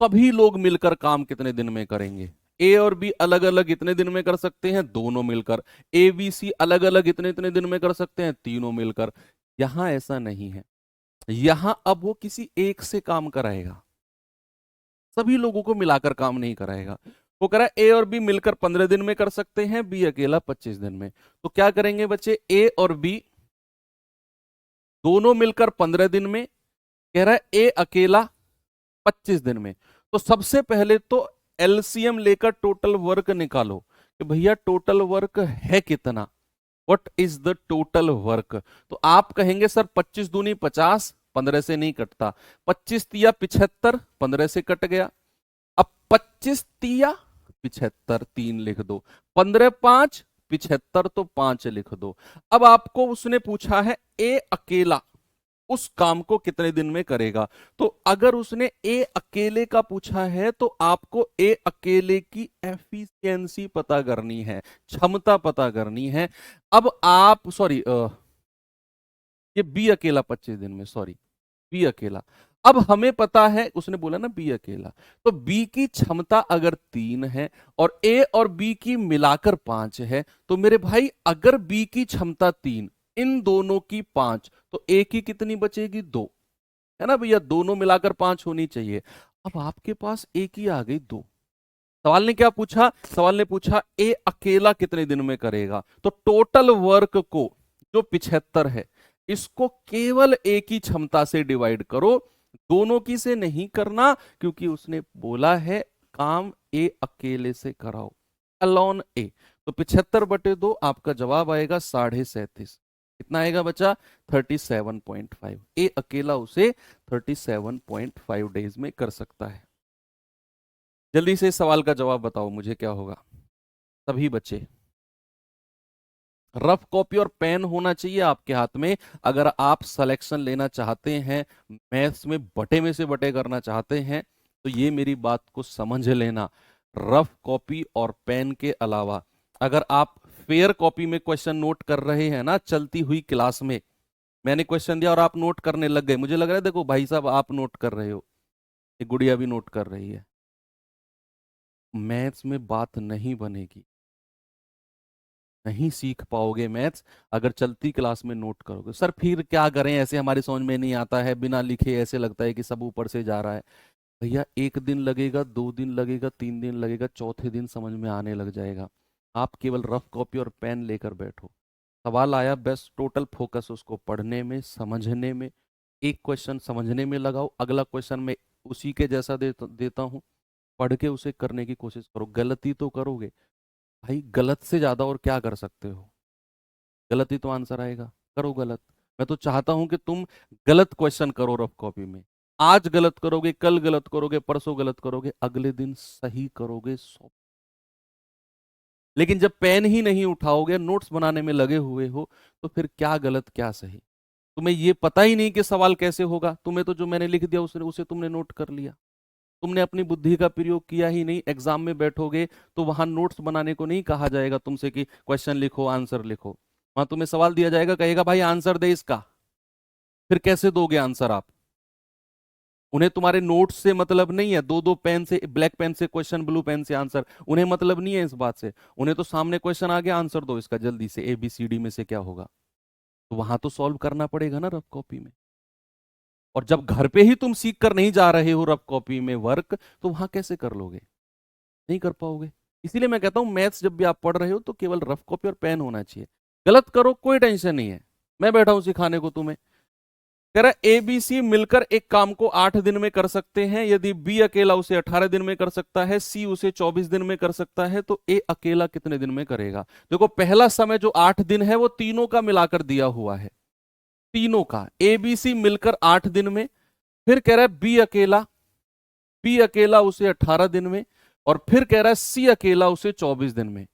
सभी लोग मिलकर काम कितने दिन में करेंगे। ए और बी अलग अलग इतने दिन में कर सकते हैं, दोनों मिलकर। ए बी सी अलग अलग इतने इतने दिन में कर सकते हैं, तीनों मिलकर। यहां ऐसा नहीं है, यहां अब वो किसी एक से काम कराएगा, सभी लोगों को मिलाकर काम नहीं कराएगा। वो कह रहा है ए और बी मिलकर 15 दिन में कर सकते हैं, बी अकेला 25 दिन में। तो क्या करेंगे बच्चे? ए और बी दोनों मिलकर 15 दिन में, कह रहा है ए अकेला 25 दिन में। तो सबसे पहले तो एलसीएम लेकर टोटल वर्क निकालो कि भैया टोटल वर्क है कितना, what is the total work. तो आप कहेंगे सर 25 दूनी 50, 15 से नहीं कटता। 25 तिया 75, 15 से कट गया। अब 25 तिया 75, 3 लिख दो। 15 5 75, तो 5 लिख दो। अब आपको उसने पूछा है ए अकेला उस काम को कितने दिन में करेगा। तो अगर उसने ए अकेले का पूछा है तो आपको ए अकेले की एफिशिएंसी पता करनी है, क्षमता पता करनी है। अब आप सॉरी, ये बी अकेला 25 दिन में, सॉरी बी अकेला। अब हमें पता है, उसने बोला ना बी अकेला, तो बी की क्षमता अगर 3 है और ए और बी की मिलाकर 5 है, तो मेरे भाई अगर बी की क्षमता 3, इन दोनों की 5, तो ए की कितनी बचेगी? 2, है ना भैया? दोनों मिलाकर 5 होनी चाहिए। अब आपके पास ए की आ गई 2। सवाल ने क्या पूछा? सवाल ने पूछा ए अकेला कितने दिन में करेगा। तो टोटल वर्क को, जो 75 है, इसको केवल ए की क्षमता से डिवाइड करो, दोनों की से नहीं करना, क्योंकि उसने बोला है काम ए अकेले से कराओ, अलॉन ए। तो 75/2 आपका जवाब आएगा 37.5। कितना आएगा बच्चा? 37.5। ए अकेला उसे 37.5 डेज में कर सकता है। जल्दी से इस सवाल का जवाब बताओ मुझे, क्या होगा? सभी बच्चे, रफ कॉपी और पेन होना चाहिए आपके हाथ में। अगर आप सिलेक्शन लेना चाहते हैं, मैथ्स में बटे में से बटे करना चाहते हैं, तो ये मेरी बात को समझ लेना। रफ कॉपी और पेन के अलावा अगर आप फेयर कॉपी में क्वेश्चन नोट कर रहे हैं ना, चलती हुई क्लास में मैंने क्वेश्चन दिया और आप नोट करने लग गए, मुझे लग रहा है देखो भाई साहब आप नोट कर रहे हो, ये गुड़िया भी नोट कर रही है, मैथ्स में बात नहीं बनेगी, नहीं सीख पाओगे मैथ्स अगर चलती क्लास में नोट करोगे। सर फिर क्या करें, ऐसे हमारी समझ में नहीं आता है, बिना लिखे ऐसे लगता है कि सब ऊपर से जा रहा है। भैया 1 दिन लगेगा, 2 दिन लगेगा, 3 दिन लगेगा, चौथे दिन समझ में आने लग जाएगा। आप केवल रफ कॉपी और पेन लेकर बैठो, सवाल आया बस टोटल फोकस उसको पढ़ने में, समझने में। एक क्वेश्चन समझने में लगाओ, अगला क्वेश्चन मैं उसी के जैसा देता हूँ, पढ़ के उसे करने की कोशिश करो। गलती तो करोगे भाई, गलत से ज्यादा और क्या कर सकते हो? गलत ही तो आंसर आएगा, करो गलत। मैं तो चाहता हूं कि तुम गलत क्वेश्चन करो रफ कॉपी में। आज गलत करोगे, कल गलत करोगे, परसों गलत करोगे, अगले दिन सही करोगे 100। लेकिन जब पेन ही नहीं उठाओगे, नोट्स बनाने में लगे हुए हो, तो फिर क्या गलत क्या सही? तुम्हें ये पता ही नहीं कि सवाल कैसे होगा, तुम्हें तो जो मैंने लिख दिया उसे तुमने नोट कर लिया, तुमने अपनी बुद्धि का प्रयोग किया ही नहीं। एग्जाम में बैठोगे तो वहां नोट्स बनाने को नहीं कहा जाएगा तुमसे कि क्वेश्चन लिखो आंसर लिखो। वहां तुम्हें सवाल दिया जाएगा, कहेगा भाई आंसर दे इसका, फिर कैसे दोगे आंसर आप? उन्हें तुम्हारे नोट्स से मतलब नहीं है, दो दो पेन से, ब्लैक पेन से क्वेश्चन, ब्लू पेन से आंसर, उन्हें मतलब नहीं है इस बात से। उन्हें तो सामने क्वेश्चन आ गया, आंसर दो इसका जल्दी से, ABCD में से क्या होगा। तो वहां तो सॉल्व करना पड़ेगा ना रफ कॉपी में। और जब घर पे ही तुम सीख कर नहीं जा रहे हो रफ कॉपी में वर्क, तो वहां कैसे कर लोगे? नहीं कर पाओगे। इसीलिए मैं कहता हूं मैथ्स जब भी आप पढ़ रहे हो तो केवल रफ कॉपी और पेन होना चाहिए। गलत करो कोई टेंशन नहीं है, मैं बैठा हूं सिखाने को तुम्हें। कह रहा ABC मिलकर एक काम को 8 दिन में कर सकते हैं, यदि B अकेला उसे 18 दिन में कर सकता है, C उसे 24 दिन में कर सकता है, तो A अकेला कितने दिन में करेगा? देखो पहला समय जो 8 दिन है वो तीनों का मिलाकर दिया हुआ है, तीनों का, ABC मिलकर 8 दिन में। फिर कह रहा है B अकेला उसे 18 दिन में, और फिर कह रहा है C अकेला उसे 24 दिन में,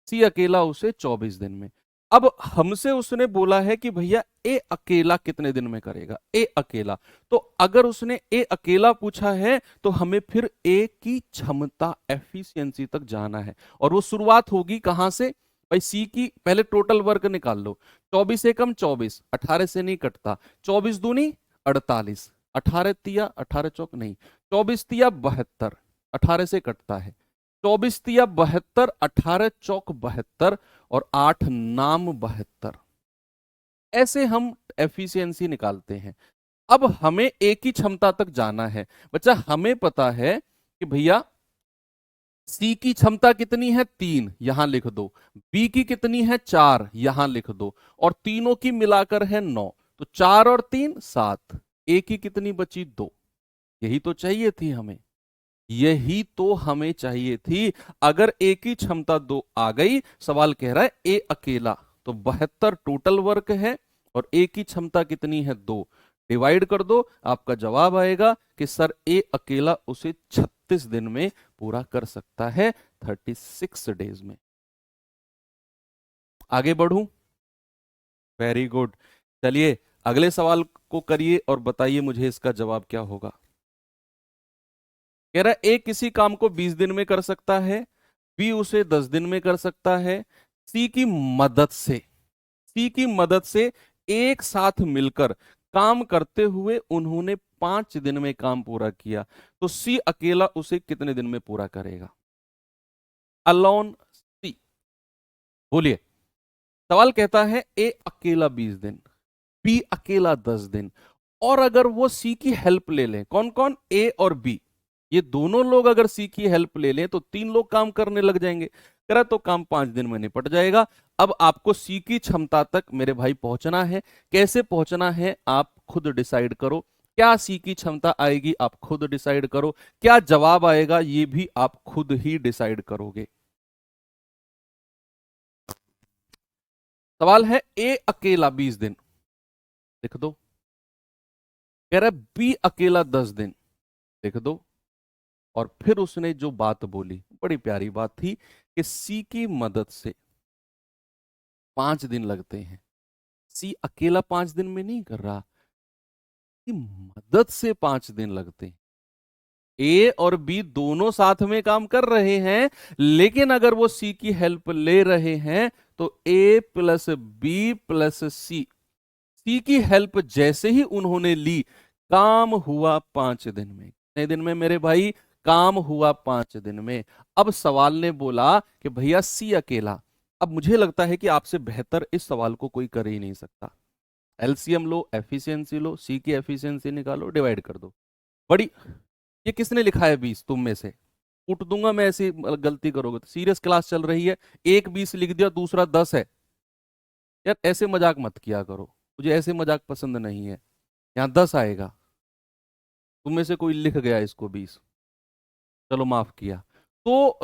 C अकेला उसे 24 दिन में। अब हमसे उसने बोला है कि भैया A अकेला कितने दिन में करेगा, A अकेला। तो अगर उसने A अकेला पूछा है तो हमें फिर A की क्षमता, एफिशिएंसी तक जाना है। और वो शुरुआत होगी कहां से भाई? C की पहले टोटल वर्क निकाल लो। 24 एकम 24, 18 से नहीं कटता, 24 दूनी 48, 18 तिया 18 चौक नहीं, 24 तिया 72, 18 से कटता है, 24 तिया 72, 18 चौक 72, और 8 नाम 72। ऐसे हम एफिशिएंसी निकालते हैं। अब हमें एक ही क्षमता तक जाना है। बच्चा हमें पता है कि भैया सी की क्षमता कितनी है 3, यहां लिख दो, बी की कितनी है 4, यहां लिख दो, और तीनों की मिलाकर है 9, तो 4 और 3 7, ए की कितनी बची 2। यही तो चाहिए थी हमें, यही तो हमें चाहिए थी। अगर ए की क्षमता 2 आ गई, सवाल कह रहा है ए अकेला, तो 72 टोटल वर्क है, और ए की क्षमता कितनी है 2, डिवाइड कर दो, आपका जवाब आएगा कि सर ए अकेला उसे 36 दिन में पूरा कर सकता है, 36 डेज में। आगे बढ़ूं? Very good. चलिए अगले सवाल को करिए और बताइए मुझे इसका जवाब क्या होगा। कह रहा है ए किसी काम को 20 दिन में कर सकता है, बी उसे 10 दिन में कर सकता है, सी की मदद से, सी की मदद से एक साथ मिलकर काम करते हुए उन्होंने 5 दिन में काम पूरा किया, तो सी अकेला उसे कितने दिन में पूरा करेगा? अलोन सी, बोलिए। सवाल कहता है ए अकेला 20 दिन, बी अकेला 10 दिन, और अगर वो सी की हेल्प ले लें, कौन कौन? ए और बी, ये दोनों लोग अगर सी की हेल्प ले लें तो 3 लोग काम करने लग जाएंगे। करा तो काम 5 दिन में निपट जाएगा। अब आपको सी की क्षमता तक मेरे भाई पहुंचना है। कैसे पहुंचना है आप खुद डिसाइड करो। क्या सी की क्षमता आएगी आप खुद डिसाइड करो, क्या जवाब आएगा ये भी आप खुद ही डिसाइड करोगे। सवाल है ए अकेला 20 दिन, लिख दो। कह रहा है बी अकेला 10 दिन, लिख दो। और फिर उसने जो बात बोली बड़ी प्यारी बात थी कि सी की मदद से 5 दिन लगते हैं। सी अकेला 5 दिन में नहीं कर रहा, की मदद से 5 दिन लगते हैं। ए और बी दोनों साथ में काम कर रहे हैं, लेकिन अगर वो सी की हेल्प ले रहे हैं तो ए प्लस बी प्लस सी, सी की हेल्प जैसे ही उन्होंने ली, काम हुआ 5 दिन में। कितने दिन में मेरे भाई? काम हुआ 5 दिन में। अब सवाल ने बोला कि भैया सी अकेला। अब मुझे लगता है कि आपसे बेहतर इस सवाल को कोई कर ही नहीं सकता। एलसीएम लो, एफिशिएंसी लो, सी की एफिशिएंसी निकालो, डिवाइड कर दो। बड़ी, ये किसने लिखा है 20 तुम में से? उठ दूंगा मैं ऐसी गलती करोगे तो। सीरियस क्लास चल रही है, एक 20 लिख दिया, दूसरा 10 है। यार ऐसे मजाक मत किया करो, मुझे ऐसे मजाक पसंद नहीं है। यहाँ 10 आएगा, तुम में से कोई लिख गया इसको 20, चलो माफ किया। तो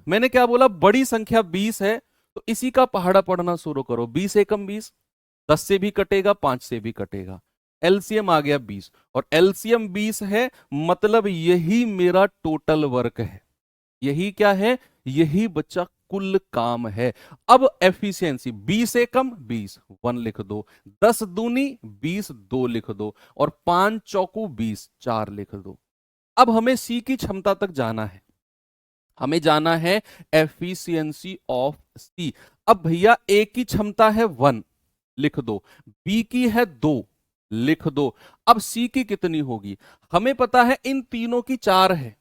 मैंने क्या बोला, बड़ी संख्या 20 है, तो इसी का पहाड़ा पढ़ना शुरू करो। 20 एकम 20, 10 से भी कटेगा, 5 से भी कटेगा, एलसीएम आ गया 20, और एलसीएम 20 है, मतलब यही मेरा टोटल वर्क है। यही क्या है? यही बच्चा कुल काम है। अब एफिशिएंसी 20 एकम 20, 1 लिख दो, 10 दूनी 20, 2 लिख दो, और 5 चौकू 20, 4 लिख दो। अब हमें सी की क्षमता तक जाना है। हमें जाना है एफिशिएंसी ऑफ सी। अब भैया ए की क्षमता है 1, लिख दो। बी की है 2, लिख दो। अब सी की कितनी होगी? हमें पता है इन तीनों की 4 है,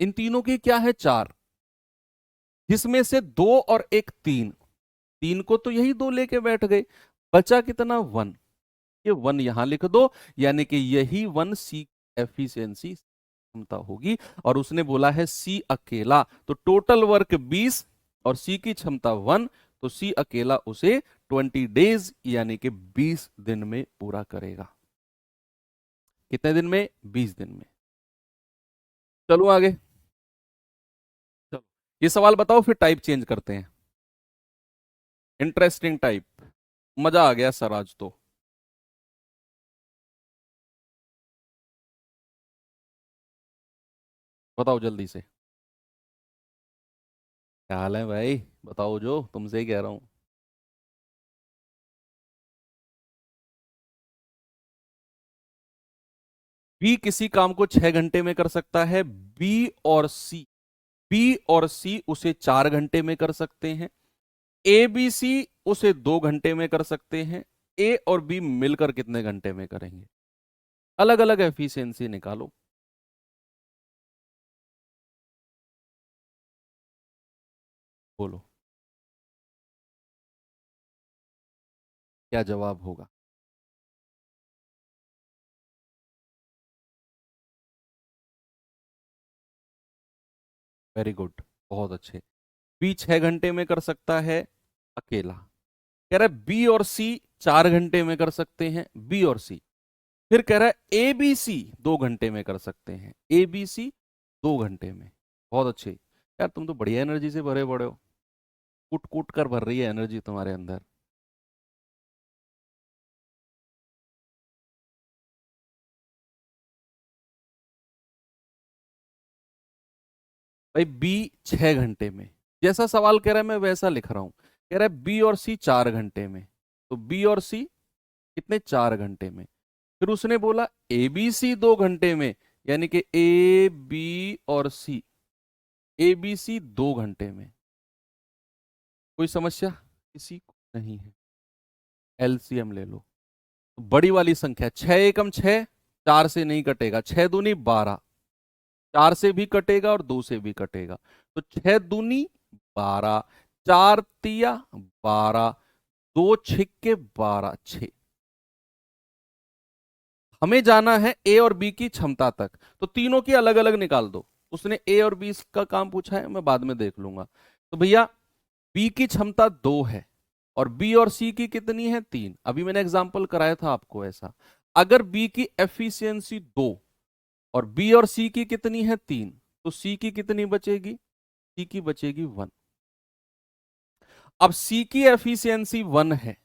इन तीनों की क्या है? 4, जिसमें से 2 और एक 3। 3 को तो यही 2 लेके बैठ गए, बचा कितना? 1। ये 1 यहां लिख दो, यानी कि यही 1 सी एफिशिएंसी क्षमता होगी। और उसने बोला है सी अकेला, तो टोटल वर्क 20 और सी की क्षमता 1, तो सी अकेला उसे 20 डेज यानी कि 20 दिन में पूरा करेगा। कितने दिन में? 20 दिन में। चलो आगे। चलो ये सवाल बताओ, फिर टाइप चेंज करते हैं। इंटरेस्टिंग टाइप, मजा आ गया सर आज तो। बताओ जल्दी से। क्या हाल है भाई? बताओ, जो तुमसे ही कह रहा हूं। बी किसी काम को 6 घंटे में कर सकता है, बी और सी उसे 4 घंटे में कर सकते हैं। ए बी सी उसे 2 घंटे में कर सकते हैं। ए और बी मिलकर कितने घंटे में करेंगे? अलग अलग एफिशिएंसी निकालो। बोलो क्या जवाब होगा? वेरी गुड, बहुत अच्छे। बी 6 घंटे में कर सकता है अकेला। कह रहा है बी और सी 4 घंटे में कर सकते हैं, बी और सी। फिर कह रहा है ए बी सी 2 घंटे में कर सकते हैं, ए बी सी 2 घंटे में। बहुत अच्छे यार, तुम तो बढ़िया एनर्जी से भरे पड़े हो। कूट कूट कर भर रही है एनर्जी तुम्हारे अंदर। भाई बी 6 घंटे में, जैसा सवाल कह रहा है मैं वैसा लिख रहा हूं। कह रहा है बी और सी 4 घंटे में, तो बी और सी कितने? 4 घंटे में। फिर उसने बोला ए बी सी 2 घंटे में, यानी कि ए बी और सी, ए बी सी 2 घंटे में। कोई समस्या किसी को नहीं है? एलसीएम ले लो। तो बड़ी वाली संख्या 6 एकम 6, 4 से नहीं कटेगा, 6 दूनी 12, 4 से भी कटेगा और 2 से भी कटेगा। तो 6 दूनी 12, 4 तिया 12, 2 छिक्के 12, 6। हमें जाना है ए और बी की क्षमता तक, तो तीनों की अलग अलग निकाल दो। उसने ए और बी का काम पूछा है, मैं बाद में देख लूंगा। तो भैया बी की क्षमता 2 है और बी और सी की कितनी है? 3। अभी मैंने एग्जाम्पल कराया था आपको ऐसा। अगर बी की एफिशिएंसी 2 और बी और सी की कितनी है? 3, तो सी की कितनी बचेगी? सी की बचेगी 1। अब सी की एफिशिएंसी 1 है,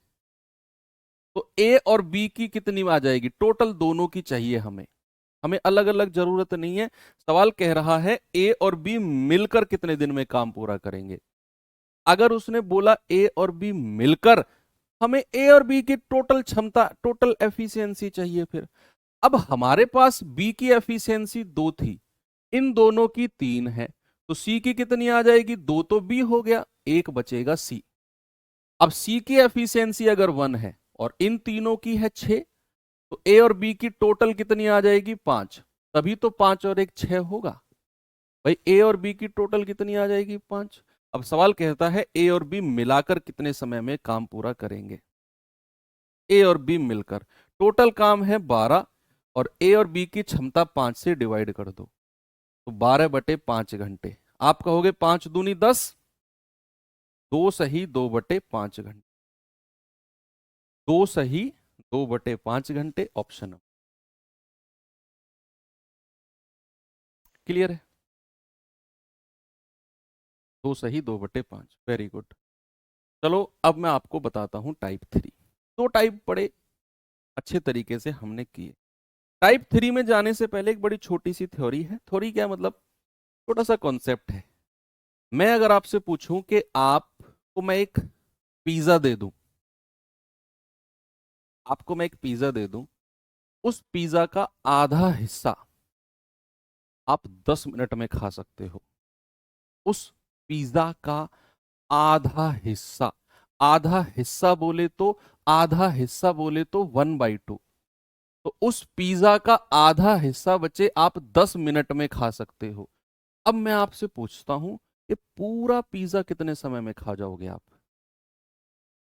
तो ए और बी की कितनी आ जाएगी? टोटल दोनों की चाहिए हमें, हमें अलग अलग जरूरत नहीं है। सवाल कह रहा है ए और बी मिलकर कितने दिन में काम पूरा करेंगे। अगर उसने बोला ए और बी मिलकर, हमें ए और बी की टोटल क्षमता, टोटल एफिशिएंसी चाहिए। फिर अब हमारे पास बी की एफिशिएंसी 2 थी, इन दोनों की 3 है, तो सी की कितनी आ जाएगी? 2 तो बी हो गया, एक बचेगा सी। अब सी की एफिशिएंसी अगर 1 है और इन तीनों की है 6, तो ए और बी की टोटल कितनी आ जाएगी? 5। तभी तो 5 और 1 6 होगा। भाई ए और बी की टोटल कितनी आ जाएगी? 5। अब सवाल कहता है ए और बी मिलाकर कितने समय में काम पूरा करेंगे। ए और बी मिलकर टोटल काम है 12, और ए और बी की क्षमता 5 से डिवाइड कर दो, तो 12/5 घंटे। आप कहोगे 5 दूनी 10, 2 सही 2/5 घंटे, 2 सही 2/5 घंटे, ऑप्शन क्लियर है? 2 सही 2/5, वेरी गुड। चलो अब मैं आपको बताता हूं टाइप 3। दो टाइप बड़े अच्छे तरीके से हमने किए। टाइप 3 में जाने से पहले एक बड़ी छोटी सी थ्योरी है। थ्योरी क्या मतलब? छोटा सा कॉन्सेप्ट है। मैं अगर आपसे पूछूं कि आपको मैं एक पिज्जा दे दूं, आपको मैं एक पिज्जा दे दूं, उस पिज्जा का आधा हिस्सा आप 10 मिनट में खा सकते हो, उस पिज्जा का आधा हिस्सा, आधा हिस्सा बोले तो, आधा हिस्सा बोले तो 1/2, तो उस पिज्जा का आधा हिस्सा बच्चे आप 10 मिनट में खा सकते हो। अब मैं आपसे पूछता हूं कि पूरा पिज्जा कितने समय में खा जाओगे आप?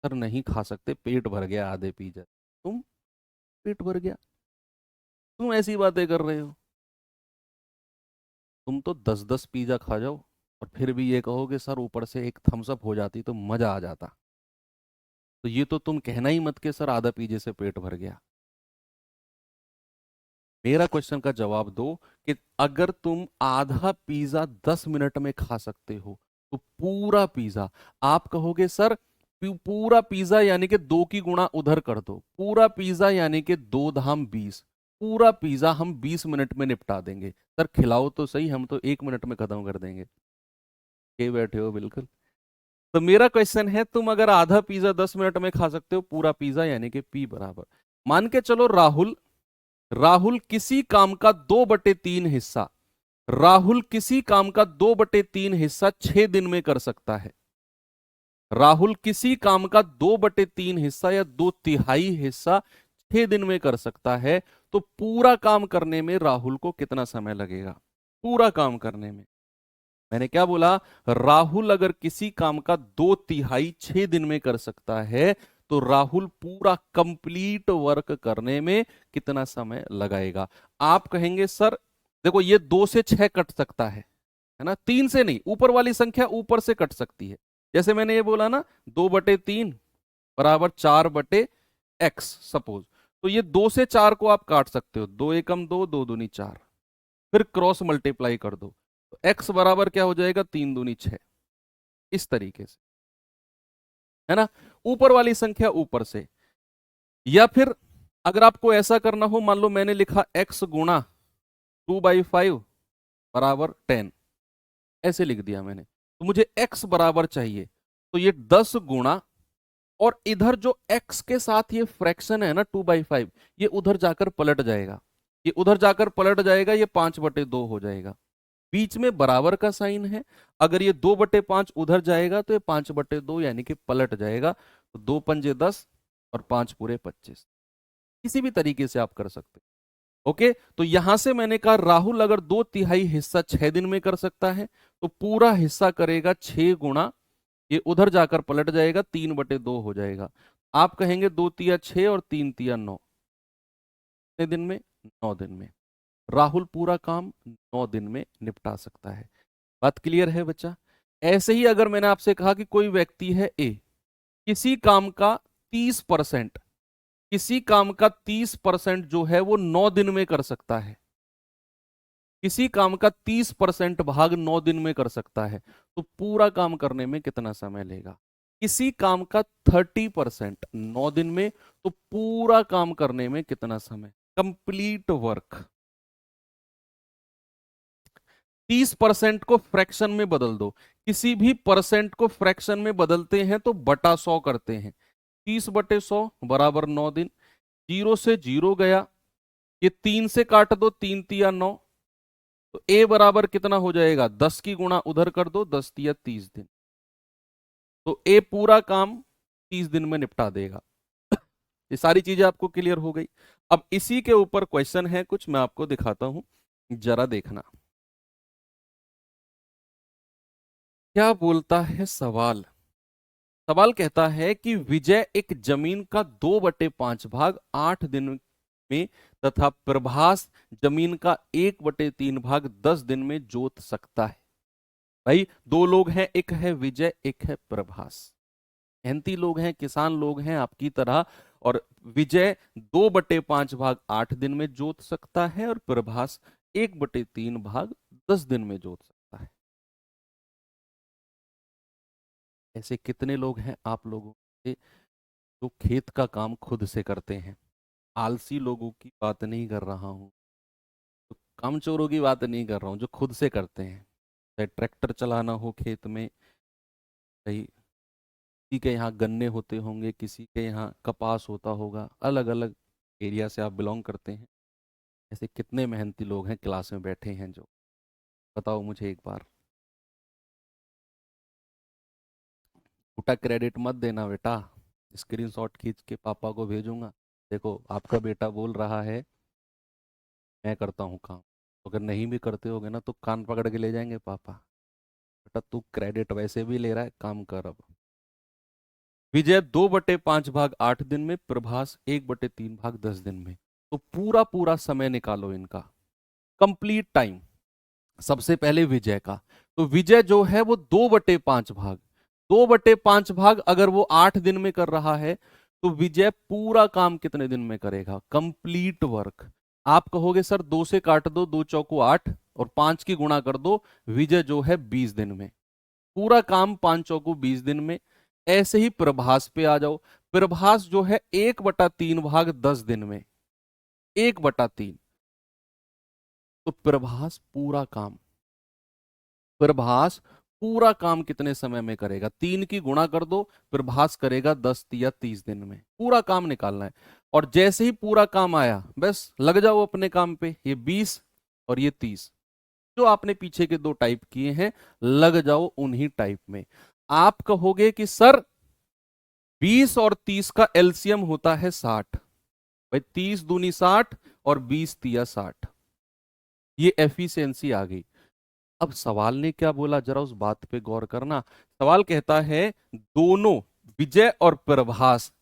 सर नहीं खा सकते, पेट भर गया आधे पिज्जा। तुम, पेट भर गया, तुम ऐसी बातें कर रहे हो? तुम तो 10-10 पिज्जा खा जाओ और फिर भी ये कहोगे सर ऊपर से एक थम्स अप हो जाती तो मजा आ जाता। तो ये तो तुम कहना ही मत कि सर आधा पिज्जे से पेट भर गया। मेरा क्वेश्चन का जवाब दो कि अगर तुम आधा पिज्जा 10 मिनट में खा सकते हो तो पूरा पिज्जा, आप कहोगे सर पूरा पिज्जा यानी कि 2 की गुणा उधर कर दो, पूरा पिज्जा यानी कि 2 धाम 20, पूरा पिज्जा हम 20 मिनट में निपटा देंगे। सर खिलाओ तो सही, हम तो 1 मिनट में खत्म कर देंगे। के बैठे हो बिल्कुल। तो मेरा क्वेश्चन है, तुम अगर आधा पिज्जा 10 मिनट में खा सकते हो, पूरा पिज्जा यानी कि पी बराबर, मान के चलो राहुल, राहुल किसी काम का 2/3 हिस्सा, राहुल किसी काम का 2/3 हिस्सा 6 दिन में कर सकता है। राहुल किसी काम का 2/3 हिस्सा या 2/3 हिस्सा 6 दिन में कर सकता है, तो पूरा काम करने में राहुल को कितना समय लगेगा? पूरा काम करने में, मैंने क्या बोला, राहुल अगर किसी काम का 2/3 6 दिन में कर सकता है, तो राहुल पूरा कंप्लीट वर्क करने में कितना समय लगाएगा? आप कहेंगे सर देखो ये 2 से 6 कट सकता है ना, 3 से नहीं, ऊपर वाली संख्या ऊपर से कट सकती है। जैसे मैंने ये बोला ना 2/3 बराबर 4/x सपोज, तो ये 2 से 4 को आप काट सकते हो, 2 एकम 2, 2 दूनी 4, फिर क्रॉस मल्टीप्लाई कर दो, तो x बराबर क्या हो जाएगा, 3 दूनी 6, इस तरीके से, है ना, ऊपर वाली संख्या ऊपर से। या फिर अगर आपको ऐसा करना हो, मान लो मैंने लिखा x गुणा 2/5 बराबर 10, ऐसे लिख दिया मैंने, तो मुझे x बराबर चाहिए, तो ये 10 गुणा, और इधर जो x के साथ ये फ्रैक्शन है ना 2/5, ये उधर जाकर पलट जाएगा, ये उधर जाकर पलट जाएगा, ये 5/2 हो जाएगा। बीच में बराबर का साइन है, अगर ये 2/5 उधर जाएगा तो ये 5/2 यानी कि पलट जाएगा, तो 2 पंजे 10 और 5 पूरे 25, किसी भी तरीके से आप कर सकते हैं। ओके, तो यहां से मैंने कहा राहुल अगर 2/3 हिस्सा 6 दिन में कर सकता है, तो पूरा हिस्सा करेगा 6 गुणा, ये उधर जाकर पलट जाएगा, 3/2 हो जाएगा। आप कहेंगे 2 तिया 6 और 3 तिया 9, कितने दिन में? 9 दिन में। राहुल पूरा काम 9 दिन में निपटा सकता है। बात क्लियर है बच्चा? ऐसे ही अगर मैंने आपसे कहा कि कोई व्यक्ति है ए, किसी काम का 30%, किसी काम का 30% जो है वो 9 दिन में कर सकता है, किसी काम का 30% भाग 9 दिन में कर सकता है, तो पूरा काम करने में कितना समय लेगा? किसी काम का 30% 9 दिन में, तो पूरा काम करने में कितना समय? Complete work. 30% को फ्रैक्शन में बदल दो, किसी भी परसेंट को फ्रैक्शन में बदलते हैं तो बटा 100 करते हैं, 30/100 बराबर 9 दिन, 0 से 0 गया, ये 3 से काट दो, 3 तिया 9, तो ए बराबर कितना हो जाएगा, 10 की गुणा उधर कर दो, 10 तिया 30 दिन, तो ए पूरा काम 30 दिन में निपटा देगा। ये सारी चीजें आपको क्लियर हो गई। अब इसी के ऊपर क्वेश्चन है कुछ, मैं आपको दिखाता हूं, जरा देखना क्या बोलता है सवाल। सवाल कहता है कि विजय एक जमीन का 2/5 भाग 8 दिन में तथा प्रभास जमीन का 1/3 भाग 10 दिन में जोत सकता है। भाई दो लोग हैं, एक है विजय, एक है प्रभास, मेहनती लोग हैं, किसान लोग हैं आपकी तरह, और विजय 2/5 भाग 8 दिन में जोत सकता है और प्रभास 1/3 भाग 10 दिन में जोत सकता है। ऐसे कितने लोग हैं आप लोगों से जो खेत का काम खुद से करते हैं? आलसी लोगों की बात नहीं कर रहा हूँ, तो कामचोरों की बात नहीं कर रहा हूँ, जो खुद से करते हैं, चाहे ट्रैक्टर चलाना हो खेत में, कहीं किसी के यहाँ गन्ने होते होंगे, किसी के यहाँ कपास होता होगा, अलग अलग एरिया से आप बिलोंग करते हैं। ऐसे कितने मेहनती लोग हैं क्लास में बैठे हैं जो, बताओ मुझे एक बार। छोटा क्रेडिट मत देना बेटा, स्क्रीनशॉट खींच के पापा को भेजूंगा, देखो आपका बेटा बोल रहा है मैं करता हूँ काम। अगर नहीं भी करते होगे ना तो कान पकड़ के ले जाएंगे पापा, बेटा तू क्रेडिट वैसे भी ले रहा है, काम कर अब। विजय 2/5 भाग 8 दिन में, प्रभास 1/3 भाग 10 दिन में। तो पूरा पूरा समय निकालो इनका, कंप्लीट टाइम। सबसे पहले विजय का, तो विजय जो है वो 2/5 भाग, 2/5 भाग अगर वो 8 दिन में कर रहा है तो विजय पूरा काम कितने दिन में करेगा, कंप्लीट वर्क। आप कहोगे सर 2 से काट दो, 2 चौको 8 और 5 की गुणा कर दो, विजय जो है 20 दिन में पूरा काम, 5 चौको 20 दिन में। ऐसे ही प्रभास पे आ जाओ, प्रभास जो है 1/3 भाग 10 दिन में, 1/3। तो प्रभास पूरा काम कितने समय में करेगा, 3 की गुणा कर दो, प्रभास करेगा 10 या 30 दिन में, पूरा काम निकालना है। और जैसे ही पूरा काम आया बस लग जाओ अपने काम पे, ये 20 और ये 30, जो आपने पीछे के 2 टाइप किए हैं लग जाओ उन्हीं टाइप में। आप कहोगे कि सर 20 और 30 का एलसीएम होता है 60, भाई 30 दूनी 60 और 20 तिया 60, ये एफिशिएंसी आ गई। अब सवाल ने क्या बोला, जरा उस बात पे गौर करना। सवाल कहता है दोनों विजय और प्रभास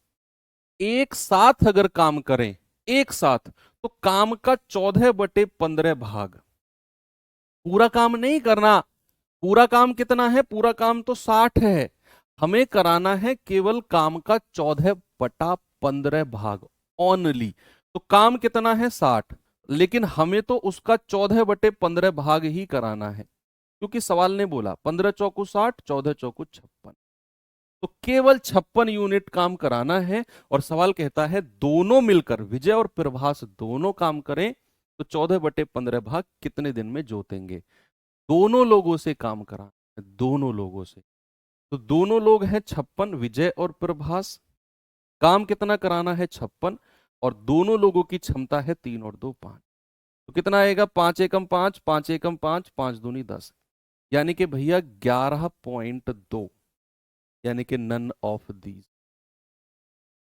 एक साथ अगर काम करें, एक साथ, तो काम का 14/15 भाग, पूरा काम नहीं करना। पूरा काम कितना है, पूरा काम तो 60 है, हमें कराना है केवल काम का 14/15 भाग ओनली। तो काम कितना है 60, लेकिन हमें तो उसका 14/15 भाग ही कराना है, क्योंकि सवाल ने बोला 15 चौको 60, 14 चौको 56, तो केवल 56 यूनिट काम कराना है। और सवाल कहता है दोनों मिलकर, विजय और प्रभास दोनों काम करें तो 14/15 भाग कितने दिन में जोतेंगे। दोनों लोगों से काम कराना है, दोनों लोगों से। तो दोनों लोग हैं 56, विजय और प्रभास, काम कितना कराना है 56, और दोनों लोगों की क्षमता है 3 और 2 5। तो कितना आएगा, 5 एकम 5, 5 एकम 5, 5 दूनी 10, यानी कि भैया 11.2, यानी कि नन ऑफ दीज।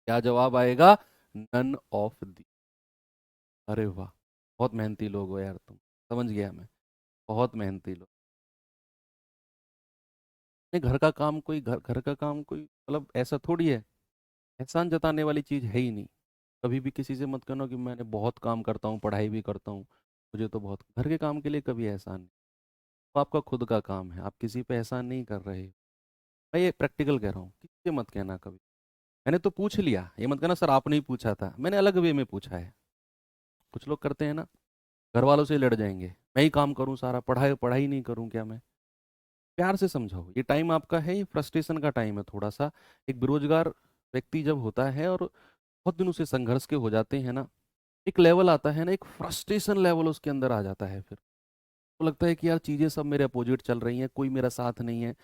क्या जवाब आएगा, नन ऑफ दी। अरे वाह, बहुत मेहनती लोग हो यार तुम, समझ गया मैं, बहुत मेहनती लोग। नहीं, घर का काम कोई घर का काम कोई मतलब ऐसा थोड़ी है, एहसान जताने वाली चीज है ही नहीं। कभी भी किसी से मत कहना कि मैंने बहुत काम करता हूँ, पढ़ाई भी करता हूँ, मुझे तो बहुत, घर के काम के लिए कभी एहसान नहीं। वो आपका खुद का काम है, आप किसी पे एहसान नहीं कर रहे। मैं ये प्रैक्टिकल कह रहा हूँ, किसी से मत कहना कभी मैंने तो पूछ लिया, ये मत कहना सर आपने ही पूछा था, मैंने अलग वे में पूछा है। कुछ लोग करते हैं ना, घर वालों से लड़ जाएंगे, मैं ही काम करूं सारा, पढ़ाई पढ़ाई नहीं करूं क्या मैं। प्यार से समझाओ, ये टाइम आपका है, ये फ्रस्ट्रेशन का टाइम है थोड़ा सा। एक बेरोजगार व्यक्ति जब होता है और बहुत दिनों से संघर्ष के हो जाते हैं ना, एक लेवल आता है ना, एक फ्रस्ट्रेशन लेवल उसके अंदर आ जाता है। फिर तो लगता है कि यार चीज़ें सब मेरे अपोजिट चल रही हैं, कोई मेरा साथ नहीं है।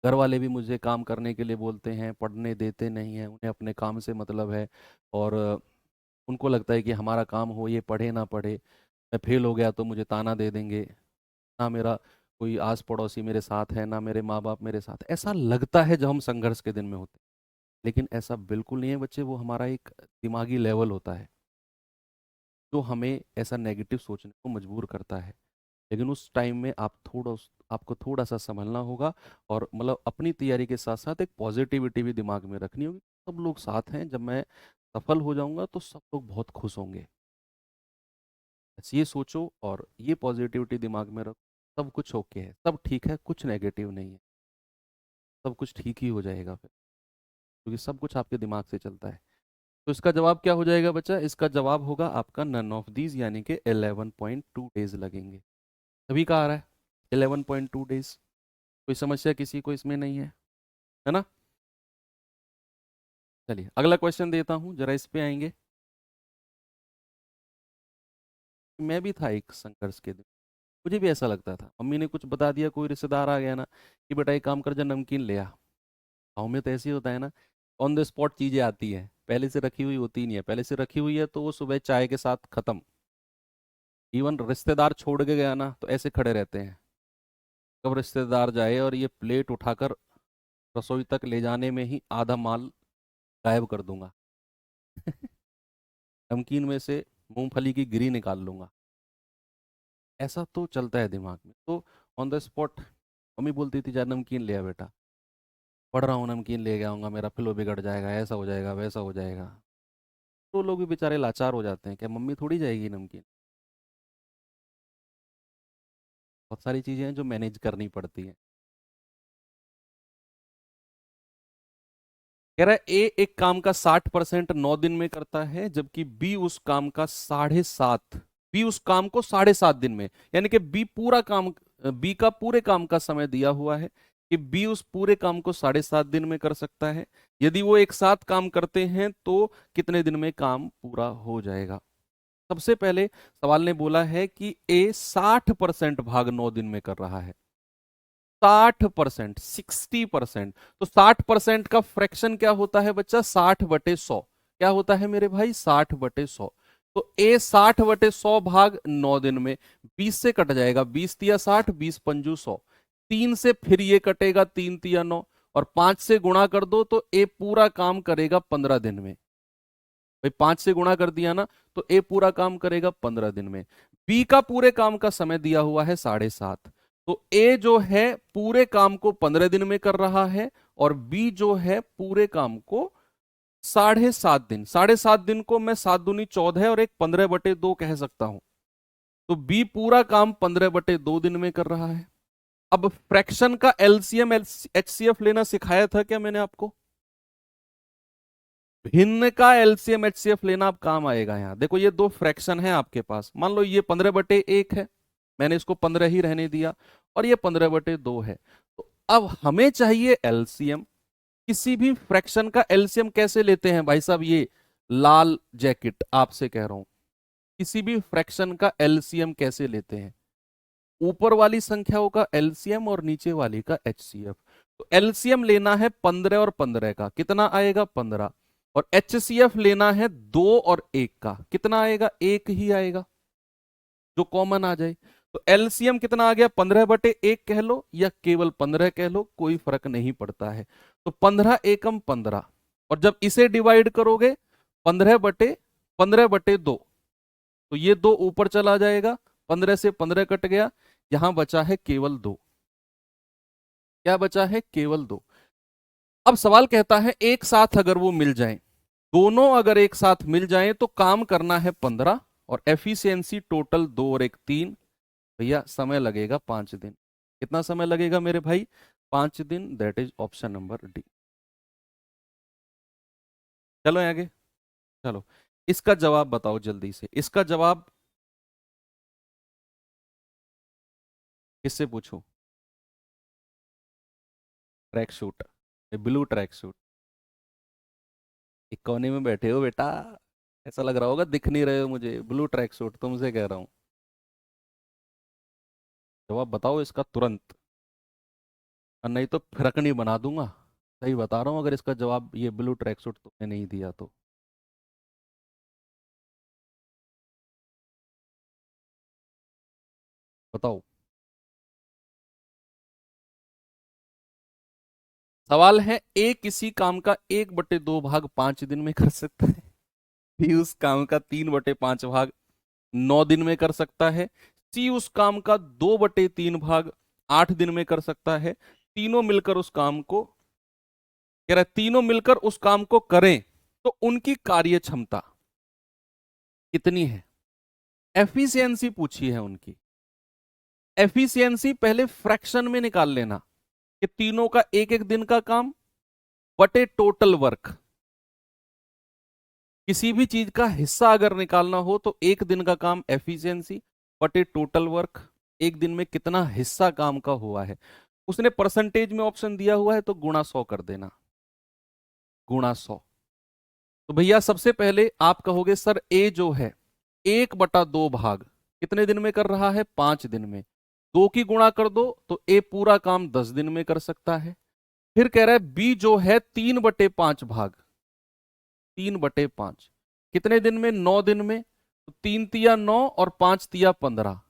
घर वाले भी मुझे काम करने के लिए बोलते हैं, पढ़ने देते नहीं हैं, उन्हें अपने काम से मतलब है। और उनको लगता है कि हमारा काम हो, ये पढ़े ना पढ़े, मैं फेल हो गया तो मुझे ताना दे देंगे। ना मेरा कोई आस पड़ोसी मेरे साथ है, ना मेरे माँ बाप मेरे साथ, ऐसा लगता है जब हम संघर्ष के दिन में होते हैं। लेकिन ऐसा बिल्कुल नहीं है बच्चे, वो हमारा एक दिमागी लेवल होता है जो हमें ऐसा नेगेटिव सोचने को मजबूर करता है। लेकिन उस टाइम में आपको थोड़ा सा संभलना होगा, और मतलब अपनी तैयारी के साथ साथ एक पॉजिटिविटी भी दिमाग में रखनी होगी। सब लोग साथ हैं, जब मैं सफल हो जाऊंगा तो सब लोग बहुत खुश होंगे, बस ये सोचो और ये पॉजिटिविटी दिमाग में रखो। सब कुछ ओके है, सब ठीक है, कुछ नेगेटिव नहीं है, सब कुछ ठीक ही हो जाएगा फिर, क्योंकि सब कुछ आपके दिमाग से चलता है। तो इसका जवाब क्या हो जाएगा बच्चा, इसका जवाब होगा आपका नन ऑफ दीज, यानी कि 11.2 डेज लगेंगे। सभी का आ रहा है 11.2 डेज, कोई समस्या किसी को इसमें नहीं है ना। चलिए अगला क्वेश्चन देता हूं, जरा इस पे आएंगे। मैं भी था एक संघर्ष के दिन, मुझे भी ऐसा लगता था, मम्मी ने कुछ बता दिया, कोई रिश्तेदार आ गया ना कि बेटा एक काम कर, जा नमकीन ले आ। गाँव में तो ऐसे ही होता है ना, ऑन द स्पॉट चीजें आती हैं, पहले से रखी हुई होती नहीं है, पहले से रखी हुई है तो वो सुबह चाय के साथ खत्म। इवन रिश्तेदार छोड़ के गया ना तो ऐसे खड़े रहते हैं, कब रिश्तेदार जाए और ये प्लेट उठाकर रसोई तक ले जाने में ही आधा माल गायब कर दूंगा। नमकीन में से मूंगफली की गिरी निकाल लूंगा। ऐसा तो चलता है दिमाग में। तो ऑन द स्पॉट मम्मी बोलती थी जा नमकीन ले आ बेटा, पढ़ रहा हूँ नमकीन ले आऊंगा, मेरा फ्लो बिगड़ जाएगा, ऐसा हो जाएगा वैसा हो जाएगा। तो लोग भी बेचारे लाचार हो जाते हैं, क्या मम्मी थोड़ी जाएगी नमकीन। बहुत सारी चीजें हैं जो मैनेज करनी पड़ती हैं। कह रहा है ए एक काम का 60% 9 दिन में करता है, जबकि बी उस काम का 7.5, बी उस काम को 7.5 दिन में, यानी कि बी का पूरे काम का समय दिया हुआ है कि बी उस पूरे काम को 7.5 दिन में कर सकता है। यदि वो एक साथ काम करते हैं तो कितने दिन में काम पूरा हो जाएगा। सबसे पहले सवाल ने बोला है कि ए 60% भाग 9 दिन में कर रहा है। 60%, 60%। तो 60% का फ्रैक्शन क्या होता है बच्चा? 60/100। क्या होता है मेरे भाई? 60/100। तो ए 60/100 भाग 9 दिन में 20 से कट जाएगा, 20 तिया 60, 20 पंजू 100। 3 से फिर ये कटेगा, 3 तिया 9, और 5 से गुणा कर दो तो ए पूरा काम करेगा 15 दिन में। भाई 5 से गुणा कर दिया ना, तो ए पूरा काम करेगा 15 दिन में। बी का पूरे काम का समय दिया हुआ है 7.5। तो ए जो है पूरे काम को 15 दिन में कर रहा है, और बी जो है पूरे काम को 7.5 दिन। 7.5 दिन को मैं 7 दूनी 14 और एक 15/2 कह सकता हूं। तो बी पूरा काम 15/2 दिन में कर रहा है। अब फ्रैक्शन का एलसीएम एचसीएफ लेना सिखाया था क्या मैंने आपको? भिन्न का एलसीएम एचसीएफ लेना अब काम आएगा। यहां देखो, ये दो फ्रैक्शन है आपके पास। मान लो ये 15/1 है, मैंने इसको 15 ही रहने दिया, और ये 15/2 है। तो अब हमें चाहिए एलसीएम। किसी भी फ्रैक्शन का एलसीएम कैसे लेते हैं भाई साहब? ये लाल जैकेट आपसे कह रहा हूं, किसी भी फ्रैक्शन का एलसीएम कैसे लेते हैं? ऊपर वाली संख्याओं का एलसीएम और नीचे वाली का एचसीएफ। तो एलसीएम लेना है 15 और 15 का, कितना आएगा? 15। और एचसीएफ लेना है 2 और 1 का, कितना आएगा? 1 ही आएगा, जो कॉमन आ जाए। तो एलसीएम कितना आ गया? 15/1 कह लो या केवल 15 कह लो, कोई फर्क नहीं पड़ता है। तो 15 एकम 15, और जब इसे डिवाइड करोगे 15/2, तो ये 2 ऊपर चला जाएगा, 15 से 15 कट गया, यहां बचा है केवल 2। क्या बचा है? केवल 2। अब सवाल कहता है एक साथ अगर वो मिल जाएं, दोनों अगर एक साथ मिल जाएं तो काम करना है 15, और एफिशिएंसी टोटल 2 और 1 3। भैया समय लगेगा 5 दिन। कितना समय लगेगा मेरे भाई? 5 दिन। That is option number D. चलो आगे। चलो इसका जवाब बताओ जल्दी से। इसका जवाब किससे पूछूं? Track suit, blue track suit. एक कोने में बैठे हो बेटा, ऐसा लग रहा होगा दिख नहीं रहे हो मुझे। ब्लू ट्रैक सूट, तुमसे कह रहा हूं। जवाब बताओ इसका तुरंत, और नहीं तो फिरकनी बना दूंगा। सही बता रहा हूं, अगर इसका जवाब ये ब्लू ट्रैक सूट तुमने नहीं दिया तो। बताओ। सवाल है ए किसी काम का 1/2 भाग 5 दिन में कर सकता है, बी उस काम का 3/5 भाग 9 दिन में कर सकता है, सी उस काम का 2/3 भाग 8 दिन में कर सकता है। तीनों मिलकर उस काम को, कह रहा है तीनों मिलकर उस काम को करें तो उनकी कार्य क्षमता कितनी है? एफिशिएंसी पूछी है उनकी। एफिशिएंसी पहले फ्रैक्शन में निकाल लेना कि तीनों का एक एक दिन का काम बटे टोटल वर्क। किसी भी चीज का हिस्सा अगर निकालना हो तो एक दिन का काम एफिशिएंसी बटे टोटल वर्क, एक दिन में कितना हिस्सा काम का हुआ है। उसने परसेंटेज में ऑप्शन दिया हुआ है तो गुणा 100 कर देना, गुणा 100। तो भैया सबसे पहले आप कहोगे सर ए जो है 1/2 भाग कितने दिन में कर रहा है? 5 दिन में। 2 की गुणा कर दो तो ए पूरा काम 10 दिन में कर सकता है। फिर कह रहा है बी जो है 3/5 भाग, 3/5 कितने दिन में? 9 दिन में। तो 3 तिया 9 और 5 तिया 15।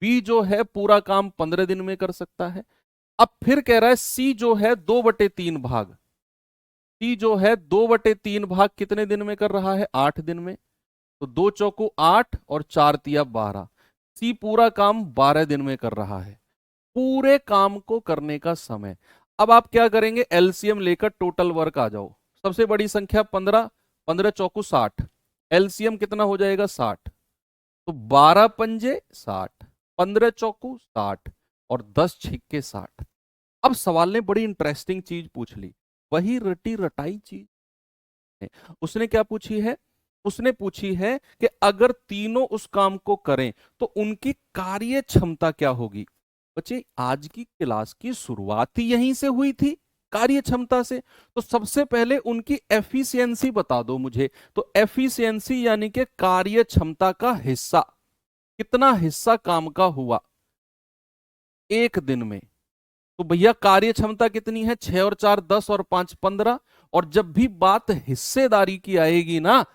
बी जो है पूरा काम 15 दिन में कर सकता है। अब फिर कह रहा है सी जो है 2/3 भाग, सी जो है 2/3 भाग कितने दिन में कर रहा है? 8 दिन में। तो 2 चौको 8 और 4 तिया 12। सी पूरा काम 12 दिन में कर रहा है। पूरे काम को करने का समय। अब आप क्या करेंगे? एलसीएम लेकर टोटल वर्क आ जाओ। सबसे बड़ी संख्या 15, 15 चौको 60, एलसीएम कितना हो जाएगा? 60। तो 12 पंजे 60, 15 चौको 60 और 10 छिक्के 60। अब सवाल ने बड़ी इंटरेस्टिंग चीज पूछ ली, वही रटी रटाई चीज है। उसने क्या पूछी है? उसने पूछी है कि अगर तीनों उस काम को करें तो उनकी कार्य क्षमता क्या होगी। बच्चे, आज की क्लास की शुरुआत ही यहीं से हुई थी, कार्य क्षमता से। तो सबसे पहले उनकी एफिशिएंसी बता दो मुझे। तो एफिशिएंसी यानी कि कार्य क्षमता का हिस्सा, कितना हिस्सा काम का हुआ एक दिन में। तो भैया कार्य क्षमता कितनी है? 6 और 4 10 और 5 15। और जब भी बात हिस्सेदारी की आएगी ना,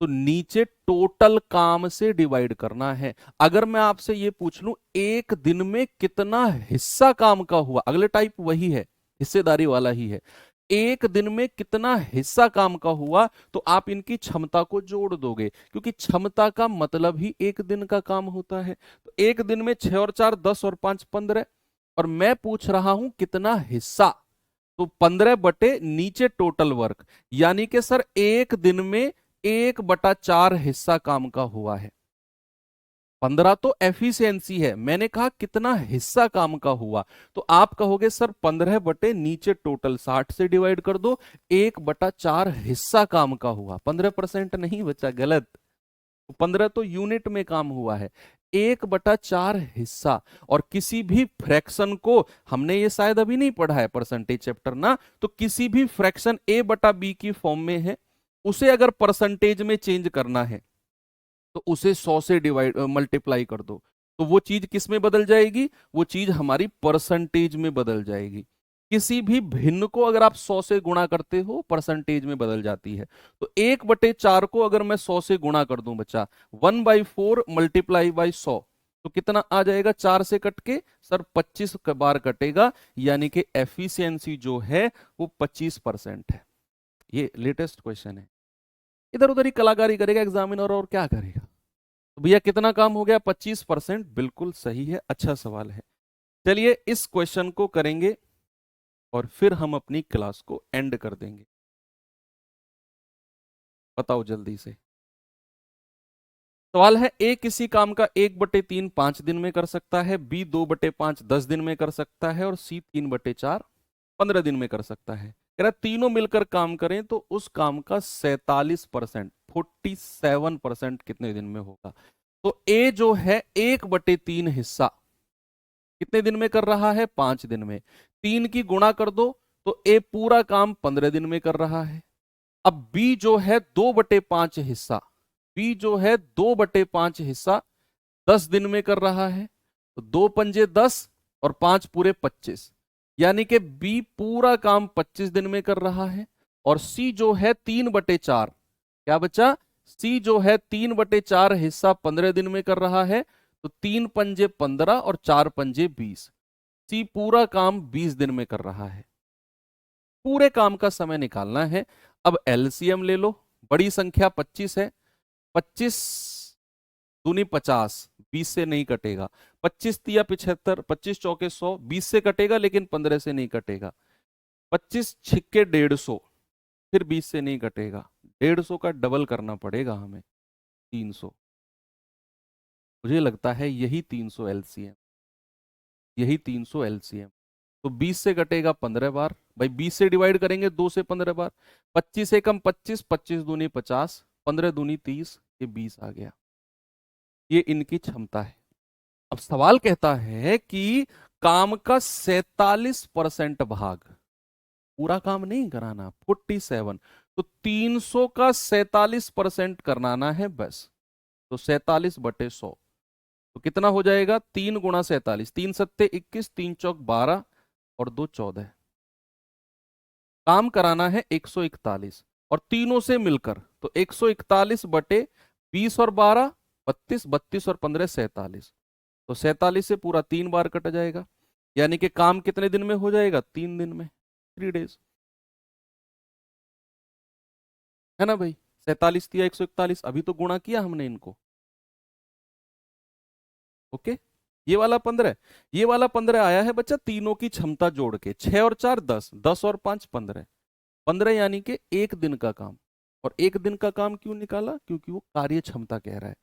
तो नीचे टोटल काम से डिवाइड करना है। अगर मैं आपसे ये पूछ लूं एक दिन में कितना हिस्सा काम का हुआ, अगले टाइप वही है, हिस्सेदारी वाला ही है। एक दिन में कितना हिस्सा काम का हुआ, तो आप इनकी क्षमता को जोड़ दोगे, क्योंकि क्षमता का मतलब ही एक दिन का काम होता है। तो एक दिन में 6 और 4 10 और 5 15। और मैं पूछ रहा हूं कितना हिस्सा, तो 15 बटे नीचे टोटल वर्क, यानी कि सर एक दिन में 1/4 हिस्सा काम का हुआ है। 15 तो एफिशिएंसी है, मैंने कहा कितना हिस्सा काम का हुआ। तो आप कहोगे सर 15 बटे नीचे टोटल 60 से डिवाइड कर दो, 1/4 हिस्सा काम का हुआ। 15% नहीं बचा, गलत। 15 तो यूनिट में काम हुआ है, 1/4 हिस्सा। और किसी भी फ्रैक्शन को, हमने ये शायद अभी नहीं पढ़ा है परसेंटेज चैप्टर ना, तो किसी भी फ्रैक्शन a/b की फॉर्म में है, उसे अगर परसेंटेज में चेंज करना है तो उसे 100 से डिवाइड मल्टीप्लाई कर दो, तो वो चीज किस में बदल जाएगी? वो चीज हमारी परसेंटेज में बदल जाएगी। किसी भी भिन्न को अगर आप 100 से गुणा करते हो, परसेंटेज में बदल जाती है। तो 1/4 को अगर मैं 100 से गुणा कर दूं बच्चा, 1/4 मल्टीप्लाई बाई 100, तो कितना आ जाएगा? 4 से कट के सर 25 बार कटेगा, यानी कि एफिशिएंसी जो है वो 25% है। ये लेटेस्ट क्वेश्चन है। इधर उधर ही कलाकारी करेगा एग्जामिनर, और क्या करेगा। तो भैया कितना काम हो गया? 25%। बिल्कुल सही है, अच्छा सवाल है। चलिए इस क्वेश्चन को करेंगे और फिर हम अपनी क्लास को एंड कर देंगे। बताओ जल्दी से। सवाल है, ए किसी काम का 1/3 5 दिन में कर सकता है, बी 2/5 10 दिन में कर सकता है, और सी 3/4 15 दिन में कर सकता है। कह रहा तीनों मिलकर काम करें तो उस काम का 47%, 47% कितने दिन में होगा। तो ए जो है 1/3 हिस्सा कितने दिन में कर रहा है? 5 दिन में। 3 की गुणा कर दो, तो ए पूरा काम 15 दिन में कर रहा है। अब बी जो है 2/5 हिस्सा, बी जो है 2/5 हिस्सा 10 दिन में कर रहा है। तो 2 पंजे 10 और 5 पूरे 25, यानी कि बी पूरा काम 25 दिन में कर रहा है। और सी जो है 3/4, क्या बचा? सी जो है 3/4 हिस्सा 15 दिन में कर रहा है। तो 3 पंजे 15 और 4 पंजे 20, सी पूरा काम 20 दिन में कर रहा है। पूरे काम का समय निकालना है। अब एलसीएम ले लो, बड़ी संख्या 25 है, 25 दूनी 50, 20 से नहीं कटेगा। 25 तिया 75, 25 चौके 100, 20 से कटेगा लेकिन 15 से नहीं कटेगा। 25 छिक्के 150, फिर 20 से नहीं कटेगा। 150 का डबल करना पड़ेगा हमें, 300। मुझे लगता है यही 300 एलसीएम, यही 300 एलसीएम। तो 20 से कटेगा 15 बार, भाई 20 से डिवाइड करेंगे 2 से 15 बार। 25 से कम 25, 25 दूनी 50, 15 दूनी 30, ये 20 आ गया। ये इनकी क्षमता है। अब सवाल कहता है कि काम का 47% भाग, पूरा काम नहीं कराना, 47, तो 300 का 47% कराना है बस। तो 47/100, तो कितना हो जाएगा? 3 गुणा 47, 3 सत्ते 21, 3 चौक 12 और 2 14। काम कराना है 141, और तीनों से मिलकर, तो 141/20 और 12 32, 32 और 15 47। तो 47 से पूरा 3 बार कट जाएगा। यानी कि काम कितने दिन में हो जाएगा? 3 दिन में, 3 days, है ना भाई? 47 दिया 141, अभी तो गुणा किया हमने इनको। ओके, ये वाला 15, ये वाला 15 आया है बच्चा तीनों की क्षमता जोड़ के, 6 और 4 10, 10 और 5 15, 15 यानी कि एक दिन का काम। और एक दिन का काम क्यों निकाला? क्योंकि वो कार्य क्षमता कह रहा है।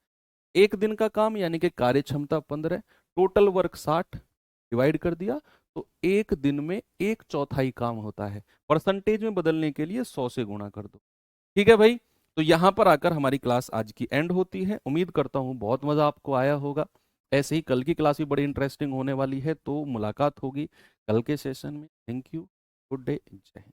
एक दिन का काम यानी कि कार्य क्षमता 15, टोटल वर्क 60, डिवाइड कर दिया, तो एक दिन में 1/4 काम होता है। परसेंटेज में बदलने के लिए 100 से गुणा कर दो। ठीक है भाई, तो यहां पर आकर हमारी क्लास आज की एंड होती है। उम्मीद करता हूं बहुत मजा आपको आया होगा। ऐसे ही कल की क्लास भी बड़ी इंटरेस्टिंग होने वाली है, तो मुलाकात होगी कल के सेशन में। थैंक यू, गुड डे, जय हिंद।